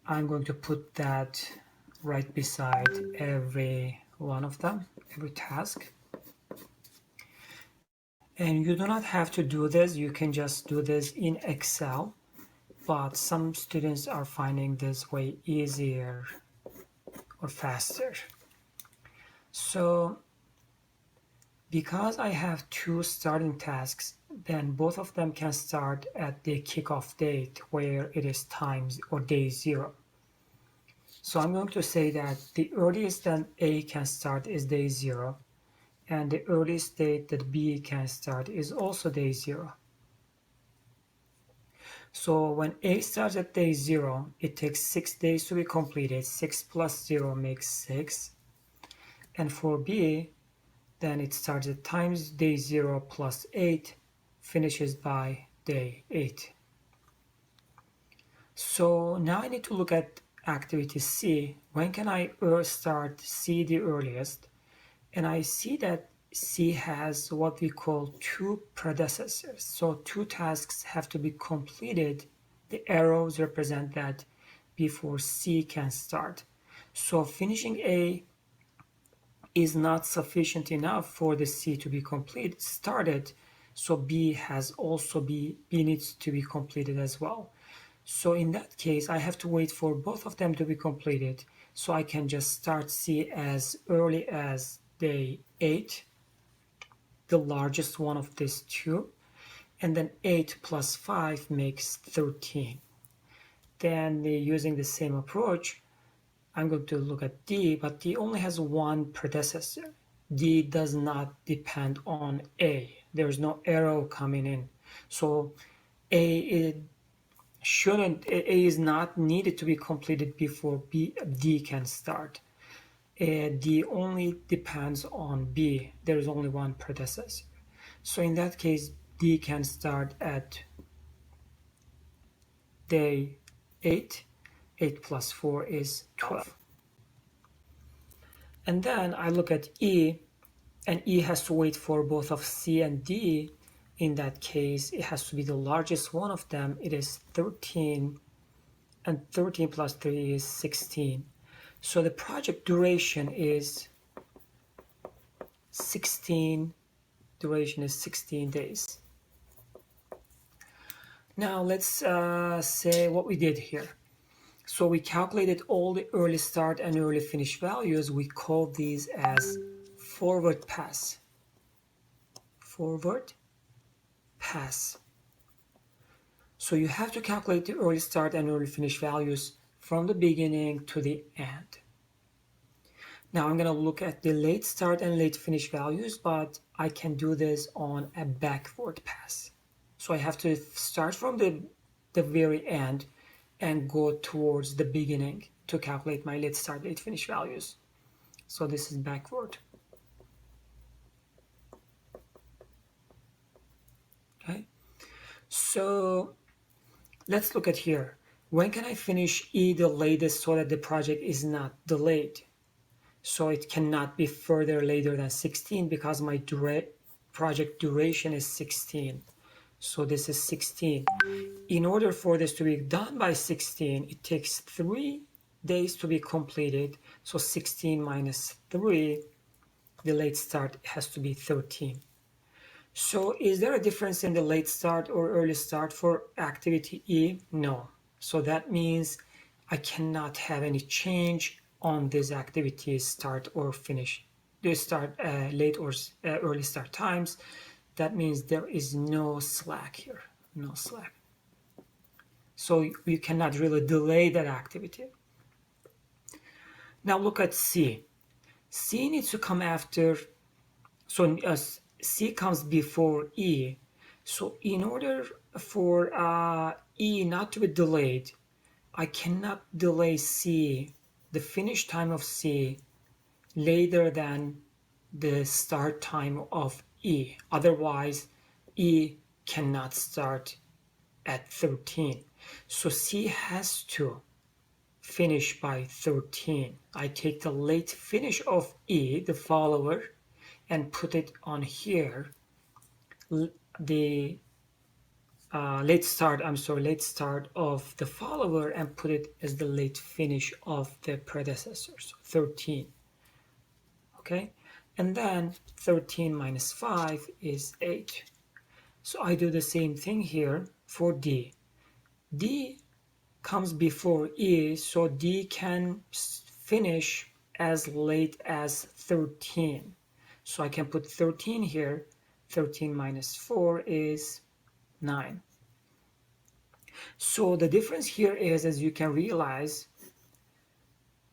I'm going to put that right beside every one of them, every task. And you do not have to do this. You can just do this in Excel, but some students are finding this way easier or faster. So because I have two starting tasks, then both of them can start at the kickoff date where it is times or day 0. So I'm going to say that the earliest that A can start is day 0, and the earliest date that B can start is also day 0. So when A starts at day 0, it takes 6 days to be completed. 6 plus 0 makes 6. And for B, then it starts at times day 0 plus 8, finishes by day 8. So now I need to look at activity C. When can I start C the earliest? And I see that C has what we call 2 predecessors. So 2 tasks have to be completed. The arrows represent that before C can start. So finishing A is not sufficient enough for the C to be started. So B needs to be completed as well. So in that case, I have to wait for both of them to be completed. So I can just start C as early as day 8, the largest one of these 2, and then 8 plus 5 makes 13. Then using the same approach, I'm going to look at D, but D only has one predecessor. D does not depend on A. There's no arrow coming in. So A is not needed to be completed before D can start. D only depends on B. There is only one predecessor. So in that case, D can start at day 8. 8 plus 4 is 12. And then I look at E, and E has to wait for both of C and D. In that case, it has to be the largest one of them. It is 13, and 13 plus 3 is 16. So the project duration is 16 days. Now let's say what we did here. So we calculated all the early start and early finish values. We call these as forward pass. Forward pass. So you have to calculate the early start and early finish values from the beginning to the end. Now I'm going to look at the late start and late finish values, but I can do this on a backward pass. So I have to start from the very end and go towards the beginning to calculate my late start, late finish values. So this is backward. Okay. So let's look at here. When can I finish E the latest so that the project is not delayed? So it cannot be further later than 16 because my project duration is 16. So this is 16. In order for this to be done by 16, it takes 3 days to be completed. So 16 minus 3, the late start has to be 13. So is there a difference in the late start or early start for activity E? No. So that means I cannot have any change on these activities start or finish. They start late or early start times. That means there is no slack here, no slack. So you cannot really delay that activity. Now look at C. C needs to come after, so C comes before E. So in order for E not to be delayed, I cannot delay C, the finish time of C, later than the start time of E. Otherwise, E cannot start at 13. So C has to finish by 13. I take the late finish of E, the follower, and put it on here. The late start of the follower and put it as the late finish of the predecessor, so 13. Okay, and then 13 minus 5 is 8. So I do the same thing here for D. D comes before E, so D can finish as late as 13. So I can put 13 here. 13 minus 4 is 9. So the difference here is, as you can realize,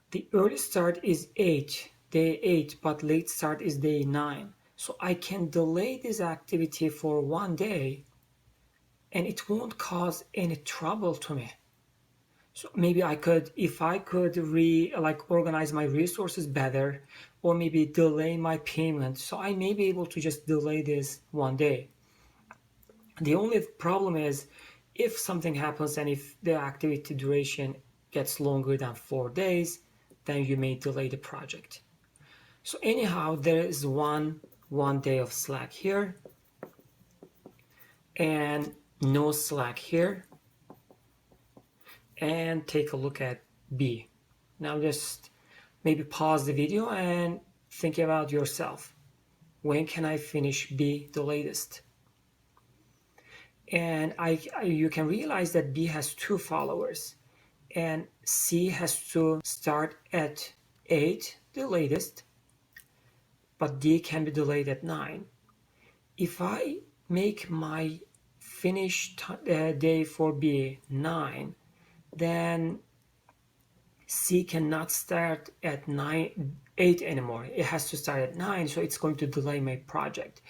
the early start is 8, day 8, but late start is day 9. So I can delay this activity for 1 day and it won't cause any trouble to me. So maybe I could, if I could organize my resources better, or maybe delay my payment, so I may be able to just delay this 1 day. The only problem is if something happens and if the activity duration gets longer than 4 days, then you may delay the project. So anyhow, there is one day of slack here and no slack here. And take a look at B. Now just maybe pause the video and think about yourself. When can I finish B the latest? And you can realize that B has 2 followers and C has to start at 8, the latest, but D can be delayed at 9. If I make my finish day for B 9, then C cannot start at 8 anymore. It has to start at 9, so it's going to delay my project.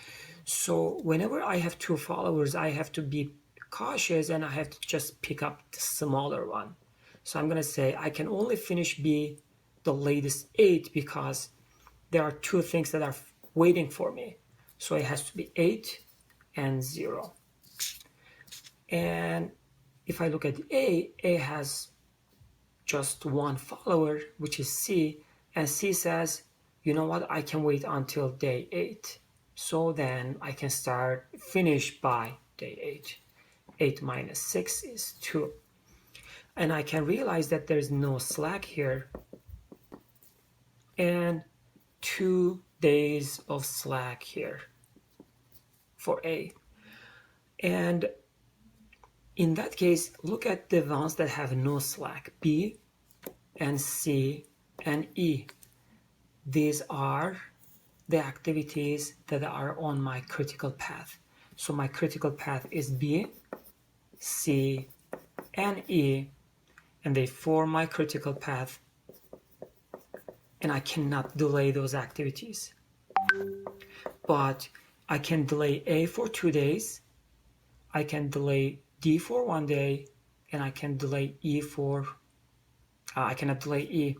So whenever I have 2 followers, I have to be cautious and I have to just pick up the smaller one. So I'm going to say I can only finish B the latest 8 because there are 2 things that are waiting for me. So it has to be 8 and 0. And if I look at A has just 1 follower, which is C, and C says, you know what, I can wait until day 8. So then I can finish by day 8. 8 minus 6 is 2. And I can realize that there's no slack here. And 2 days of slack here for A. And in that case, look at the ones that have no slack, B and C and E. These are the activities that are on my critical path. So my critical path is B, C, and E, and they form my critical path, and I cannot delay those activities. But I can delay A for 2 days, I can delay D for 1 day, and I can delay E for, I cannot delay E,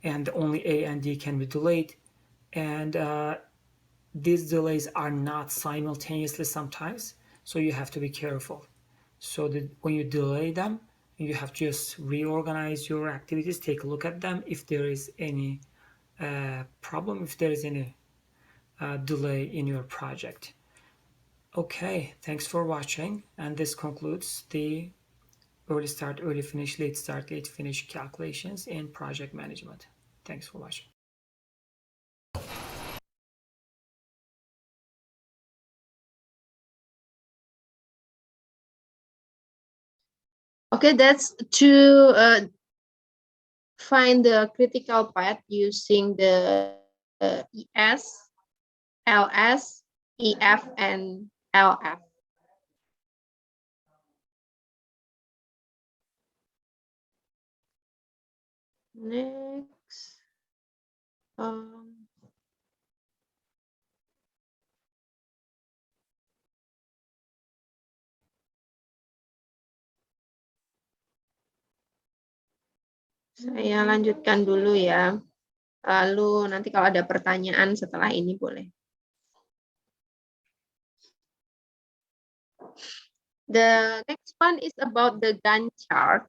and only A and D can be delayed. And these delays are not simultaneously sometimes, so you have to be careful. So that when you delay them, you have to just reorganize your activities, take a look at them if there is any problem, if there is any delay in your project. Okay, thanks for watching, and this concludes the early start, early finish, late start, late finish calculations in project management. Thanks for watching. Okay, that's to find the critical path using the ES, LS, EF, and LF. Next. Saya lanjutkan dulu ya. Lalu nanti kalau ada pertanyaan setelah ini boleh. The next one is about the Gantt chart.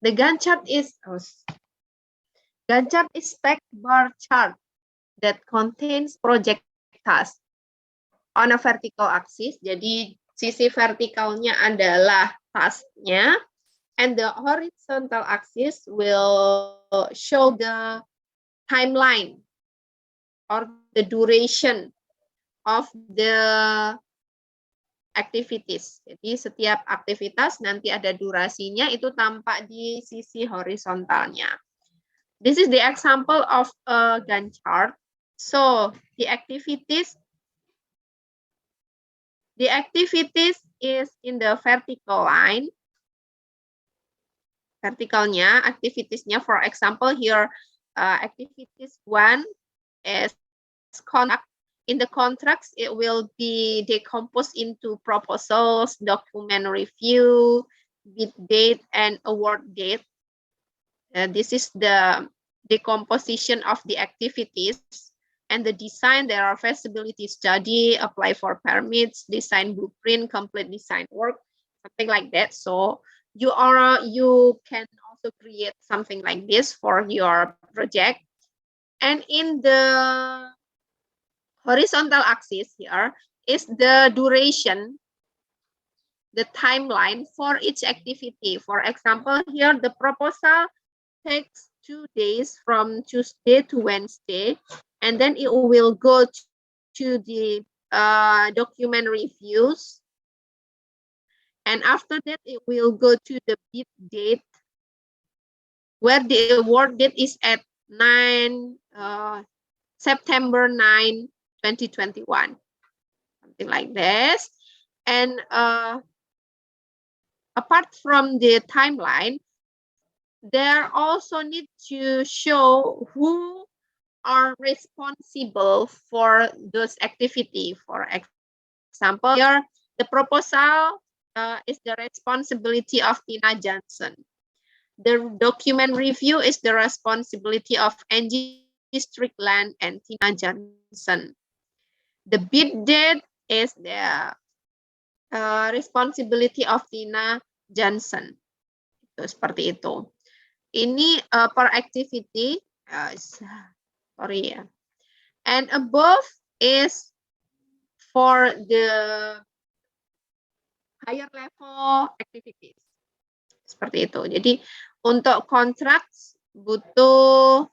The Gantt chart is stacked bar chart that contains project tasks on a vertical axis. Jadi sisi vertikalnya adalah tasknya, and the horizontal axis will show the timeline or the duration of the activities. Jadi setiap aktivitas nanti ada durasinya, itu tampak di sisi horizontalnya. This is the example of a Gantt chart. So the activities is in the vertical line. Vertikalnya, aktivitiesnya, for example here, activities 1 is contract. In the contracts, it will be decomposed into proposals, document review, bid date, and award date. This is the decomposition of the activities. And the design, there are feasibility study, apply for permits, design blueprint, complete design work, something like that. So you can also create something like this for your project. And in the horizontal axis here is the duration, the timeline for each activity. For example, here the proposal takes 2 days from Tuesday to Wednesday, and then it will go to the document reviews. And after that, it will go to the bid date, where the award date is at September 9, 2021. Something like this. And apart from the timeline, there also need to show who are responsible for those activity. For example, here the proposal is the responsibility of Tina Johnson. The document review is the responsibility of Angie Strickland and Tina Johnson. The bid date is the responsibility of Tina Johnson. Itu seperti itu. Ini per activity. Sorry, yeah. And above is for the higher level activities. Seperti itu. Jadi untuk kontrak butuh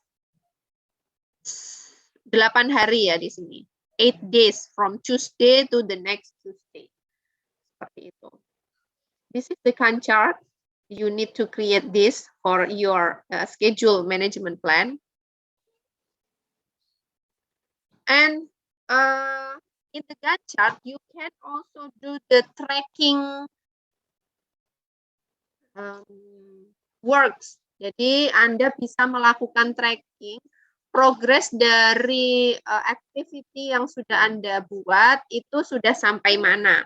8 hari ya di sini. 8 days from Tuesday to the next Tuesday. Seperti itu. This is the Gantt chart. You need to create this for your schedule management plan. And in the Gantt chart, you can also do the tracking works. Jadi Anda bisa melakukan tracking progress dari activity yang sudah Anda buat itu sudah sampai mana.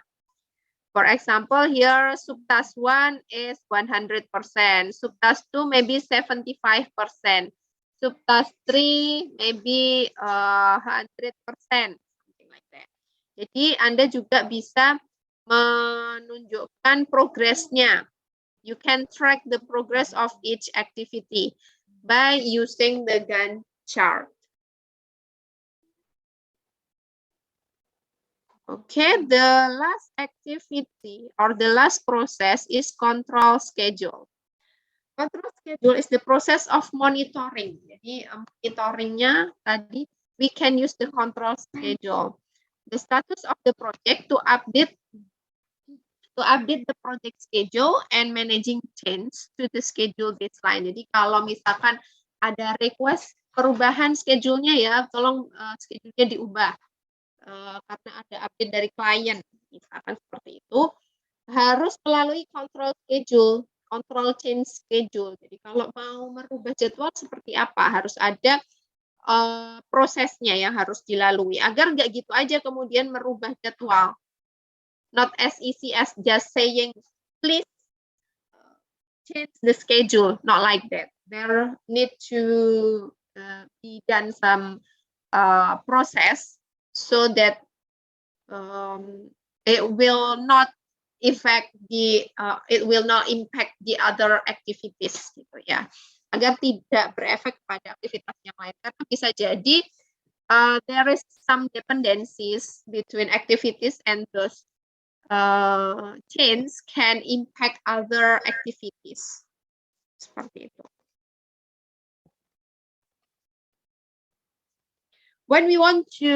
For example, here subtask 1 is 100%, subtask 2 maybe 75%. Subtask 3 maybe 100%, something like that. Jadi Anda juga bisa menunjukkan progresnya. You can track the progress of each activity by using the Gantt chart. Okay, the last activity or the last process is control schedule. Control schedule is the process of monitoring. Jadi monitoringnya tadi we can use the control schedule. The status of the project to update the project schedule and managing change to the schedule baseline. Jadi kalau misalkan ada request perubahan schedule-nya ya, tolong schedule-nya diubah karena ada update dari klien, misalkan seperti itu, harus melalui control schedule. Control change schedule. Jadi kalau mau merubah jadwal seperti apa, harus ada prosesnya yang harus dilalui. Agar nggak gitu aja kemudian merubah jadwal. Not as easy as just saying, please change the schedule. Not like that. There need to be done some process so that it will not it will not impact the other activities gitu ya, agar tidak berefek pada aktivitas yang lain, karena bisa jadi there is some dependencies between activities and those chains can impact other activities. Seperti itu. When we want to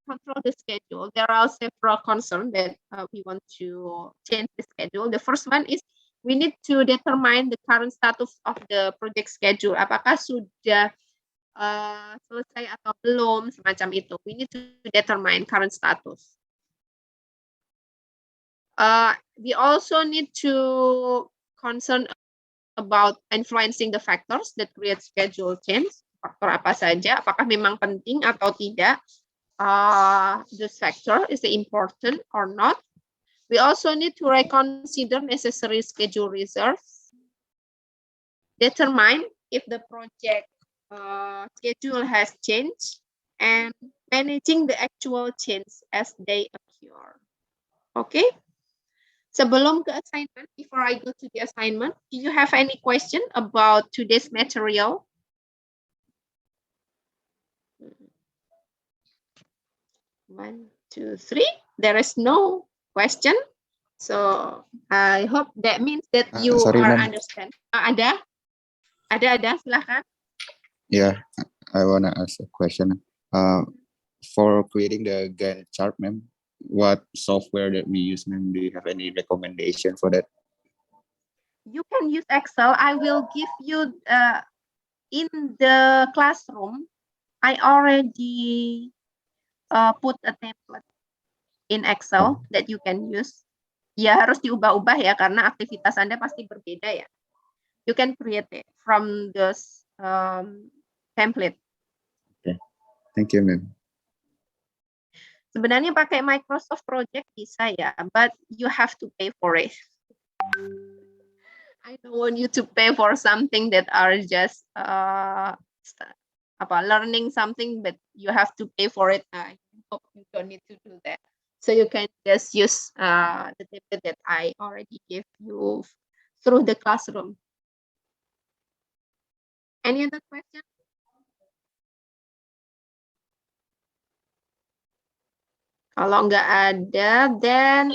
control the schedule, there are several concerns that we want to change the schedule. The first one is we need to determine the current status of the project schedule. Apakah sudah selesai atau belum, semacam itu. We need to determine current status. We also need to concern about influencing the factors that create schedule change. Faktor apa saja, apakah memang penting atau tidak? This factor is important or not. We also need to reconsider necessary schedule reserves. Determine if the project schedule has changed and managing the actual change as they occur. Okay. Sebelum ke assignment, before I go to the assignment, do you have any question about today's material? One, two, three. There is no question. So I hope that means that you sorry, are ma'am. understand. Ada, silakan. Yeah, I wanna ask a question. For creating the Gantt chart, ma'am, what software that we use, ma'am? Do you have any recommendation for that? You can use Excel. I will give you in the classroom. I already put a template in Excel that you can use. Ya harus diubah-ubah ya karena aktivitas Anda pasti berbeda ya. You can create it from this template. Okay, thank you, ma'am. Sebenarnya pakai Microsoft Project bisa ya, but you have to pay for it. I don't want you to pay for something that are just learning something, but you have to pay for it. I hope you don't need to do that. So you can just use the template that I already gave you through the classroom. Any other question? Kalau nggak ada, then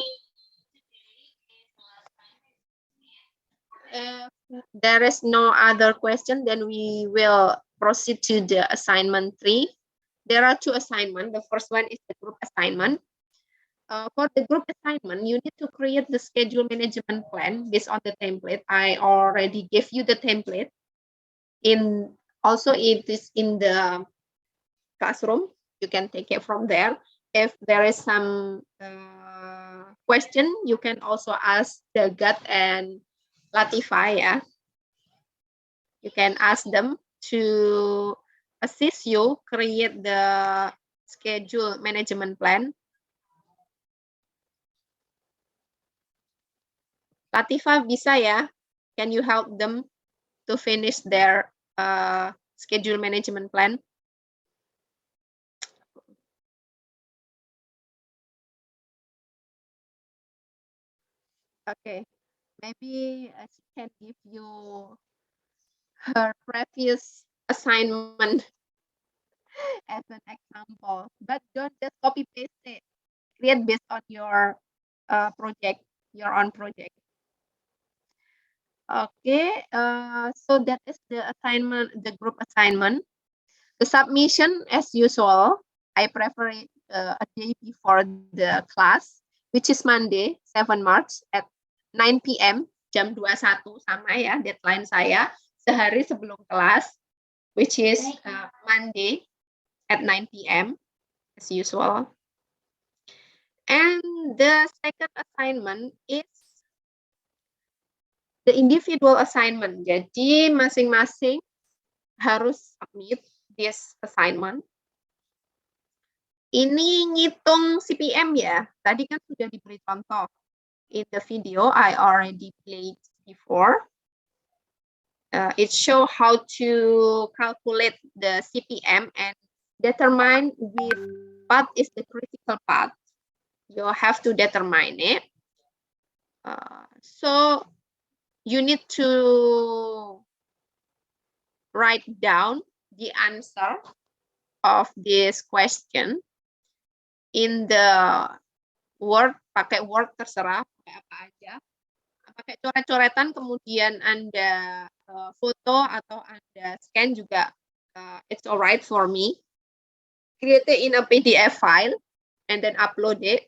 there is no other question, then we will proceed to the assignment 3. There are 2 assignments. The first one is the group assignment. For the group assignment, you need to create the schedule management plan based on the template. I already gave you the template. Also, it is in the classroom. You can take it from there. If there is some question, you can also ask the GAT and Latifah, ya. You can ask them to assist you create the schedule management plan. Latifah bisa ya? Can you help them to finish their schedule management plan? Okay, maybe she can give you her previous assignment as an example, but don't just copy paste it. Create based on your project, your own project. Okay, so that is the assignment, the group assignment. The submission, as usual, I prefer it a day before the class, which is Monday, 7 March at 9 p.m. jam 21 sama ya deadline saya, sehari sebelum kelas, which is Monday at 9 p.m. as usual. And the second assignment is the individual assignment. Jadi masing-masing harus submit this assignment. Ini ngitung CPM ya. Tadi kan sudah diberi contoh. In the video I already played before. It shows how to calculate the CPM and determine with path is the critical path. You have to determine it. So you need to write down the answer of this question in the Word, pakai Word terserah, pakai apa aja. Pakai coret-coretan, kemudian Anda foto atau Anda scan juga, it's alright for me. Create it in a PDF file and then upload it.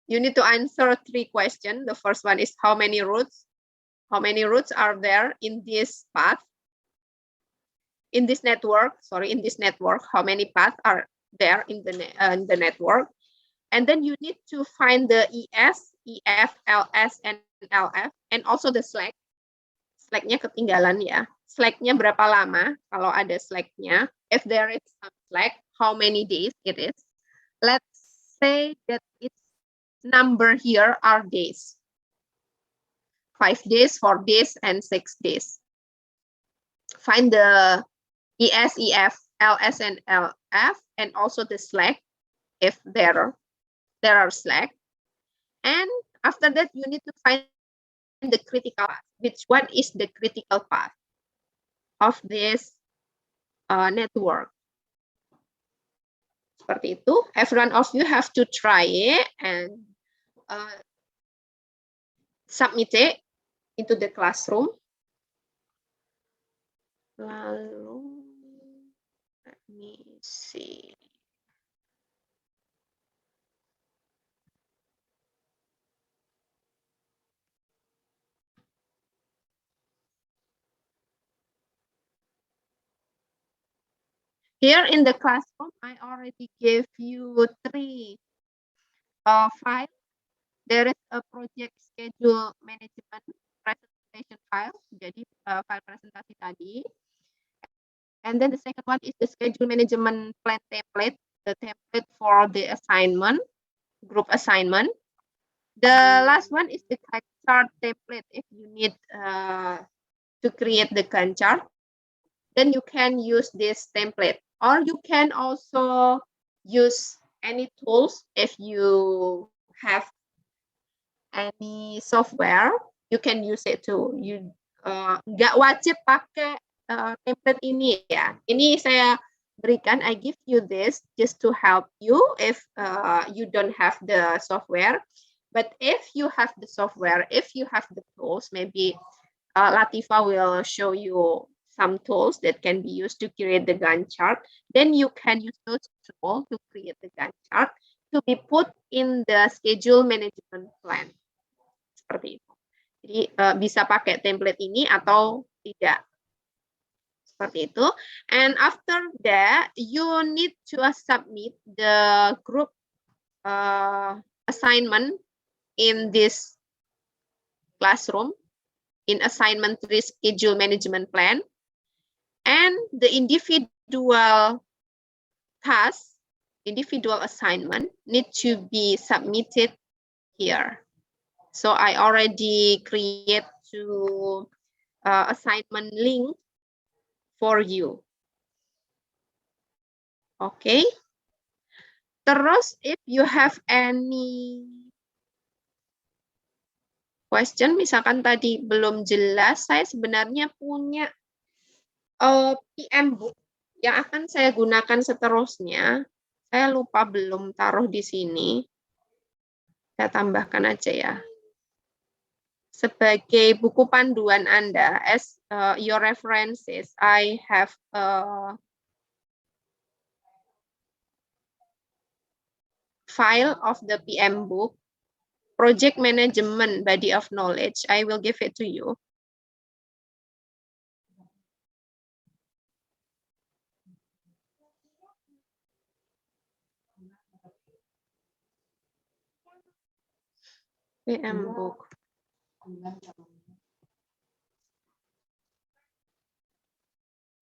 You need to answer 3 questions. The first one is how many routes? How many routes are there in this path? In this network, how many paths are there in the network? And then you need to find the ES, EF, LS, and LF, and also the slack. Slacknya ketinggalan ya. Slacknya berapa lama? Kalau ada slacknya, if there is some slack, how many days it is? Let's say that its number here are days. 5 days, 4 days, and 6 days. Find the ES, EF, LS, and LF, and also the slack, if there are slack. And after that, you need to find the critical path. Which one is the critical path of this network? Seperti itu. Every one of you have to try it and submit it into the classroom. Lalu, let me see. Here in the classroom, I already gave you 3 files. There is a project schedule management presentation file, jadi file presentasi tadi. And then the second one is the schedule management plan template, the template for the assignment, group assignment. The last one is the Gantt chart template. If you need to create the Gantt chart, then you can use this template. Or you can also use any tools. If you have any software, you can use it too. You nggak wajib pakai template ini ya. Ini saya berikan, I give you this just to help you if you don't have the software. But if you have the software, if you have the tools, maybe Latifa will show you some tools that can be used to create the Gantt chart. Then you can use those tools to create the Gantt chart to be put in the schedule management plan. Seperti itu. Jadi bisa pakai template ini atau tidak. Seperti itu. And after that, you need to submit the group assignment in this classroom, in assignment 3 schedule management plan. And the individual task, individual assignment need to be submitted here. So I already create 2 assignment link for you. Okay. Terus, if you have any question, misalkan tadi belum jelas, saya sebenarnya punya PM book yang akan saya gunakan seterusnya. Saya lupa belum taruh di sini. Saya tambahkan aja ya. Sebagai buku panduan Anda, as your references, I have file of the PM book, Project Management Body of Knowledge. I will give it to you. PM book.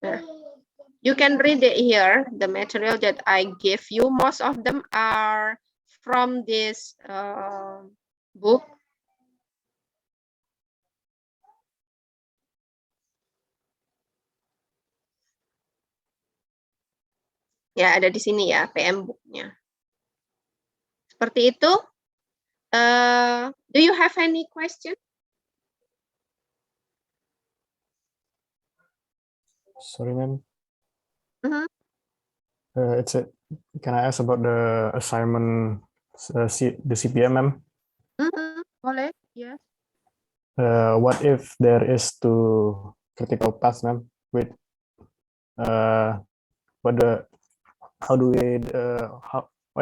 There. You can read it here, the material that I give you. Most of them are from this book. Ya, ada di sini ya, PM book-nya. Seperti itu. Do you have any question? Sorry, ma'am. Mhm. Can I ask about the assignment, the CPM, ma'am? Boleh, yes. What if there is two critical paths, ma'am? With what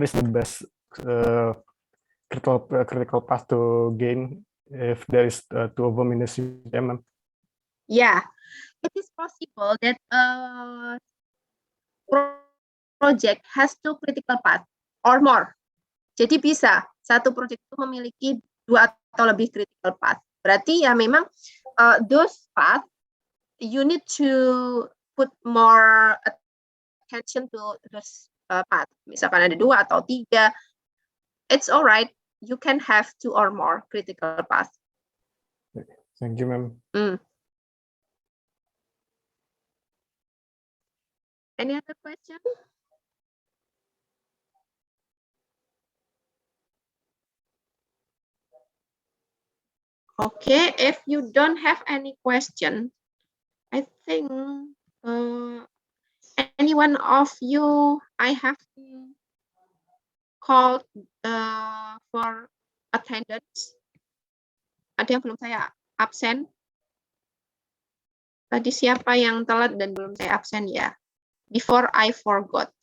is the best critical path to gain if there is two of them in the CPM, ma'am? Yeah, it is possible that project has two critical path or more. Jadi bisa satu project itu memiliki 2 atau lebih critical path. Berarti ya memang those path you need to put more attention to those path. Misalkan ada 2 atau 3, it's alright. You can have 2 or more critical path. Thank you, ma'am. Any other question? Okay, if you don't have any question, I think any one of you I have called for attendance. Ada yang belum saya absen? Tadi siapa yang telat dan belum saya absen ya? Before I forgot.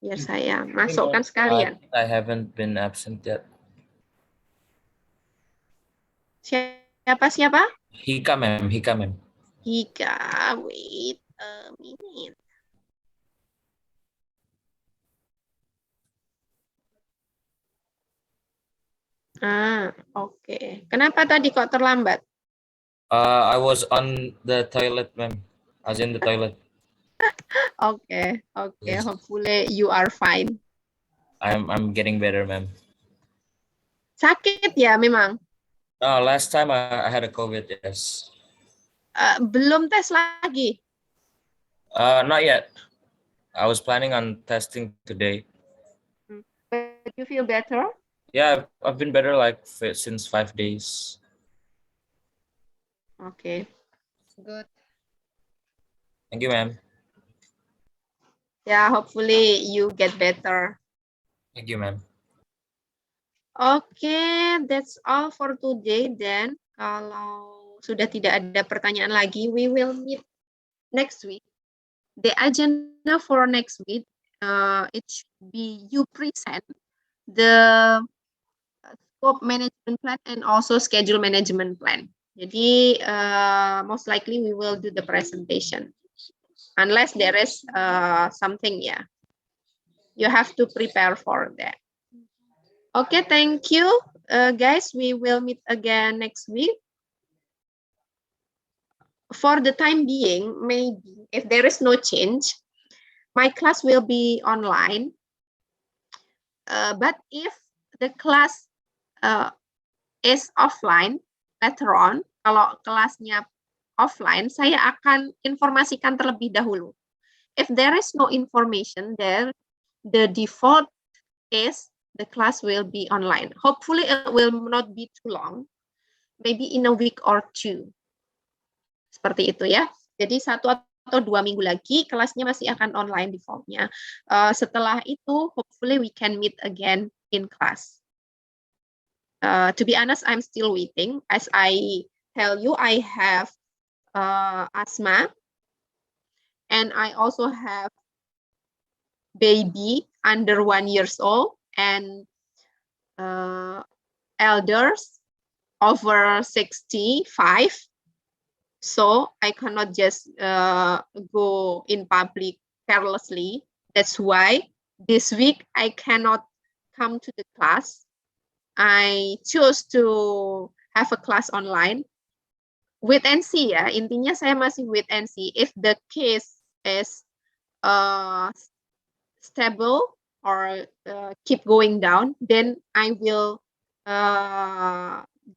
Biar saya masukkan sekalian. I haven't been absent yet. Siapa? Hika, ma'am. Hika, wait a minute. Oke. Kenapa tadi kok terlambat? I was on the toilet, ma'am. I was in the toilet. Okay. Yes. Hopefully you are fine. I'm getting better, ma'am. Sakit ya memang? Last time I had a COVID, yes. Belum tes lagi? Not yet. I was planning on testing today. But you feel better? Yeah, I've been better since 5 days. Okay. Good. Thank you, ma'am. Yeah, hopefully you get better. Thank you, ma'am. Okay, that's all for today then. Kalau sudah tidak ada pertanyaan lagi, we will meet next week. The agenda for next week, it should be you present the scope management plan and also schedule management plan. Jadi most likely we will do the presentation. Unless there is something, yeah. You have to prepare for that. Okay, thank you, guys. We will meet again next week. For the time being, maybe if there is no change, my class will be online. But if the class is offline, later on, kalau kelasnya offline, saya akan informasikan terlebih dahulu. If there is no information there, the default is the class will be online. Hopefully it will not be too long, maybe in a week or 2. Seperti itu ya. Jadi 1 atau 2 minggu lagi kelasnya masih akan online defaultnya. Setelah itu, hopefully we can meet again in class. To be honest, I'm still waiting. As I tell you, I have asthma, and I also have baby under 1 year old, and elders over 65. So I cannot just go in public carelessly. That's why this week I cannot come to the class. I choose to have a class online. Wait and see ya. Intinya saya masih wait and see. If the case is stable or keep going down, then I will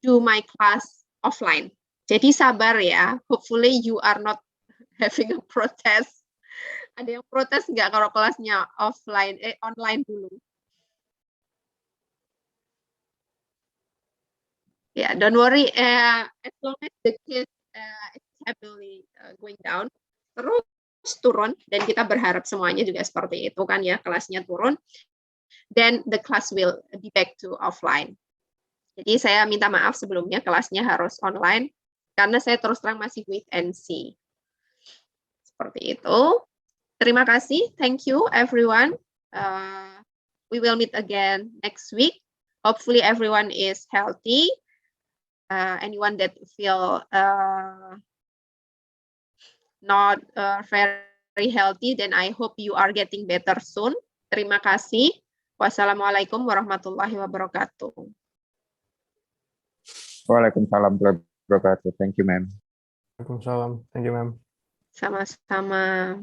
do my class offline. Jadi sabar ya. Hopefully you are not having a protest. Ada yang protes nggak kalau kelasnya online dulu? Yeah, don't worry. As long as the case is happily going down, terus turun, dan kita berharap semuanya juga seperti itu kan ya, kelasnya turun, then the class will be back to offline. Jadi saya minta maaf sebelumnya kelasnya harus online, karena saya terus terang masih wait and see. Seperti itu. Terima kasih. Thank you everyone. We will meet again next week. Hopefully everyone is healthy. Anyone that feel not very healthy, then I hope you are getting better soon. Terima kasih. Wassalamualaikum warahmatullahi wabarakatuh. Waalaikumsalam warahmatullahi wabarakatuh. Thank you, ma'am. Waalaikumsalam. Thank you, ma'am. Sama-sama.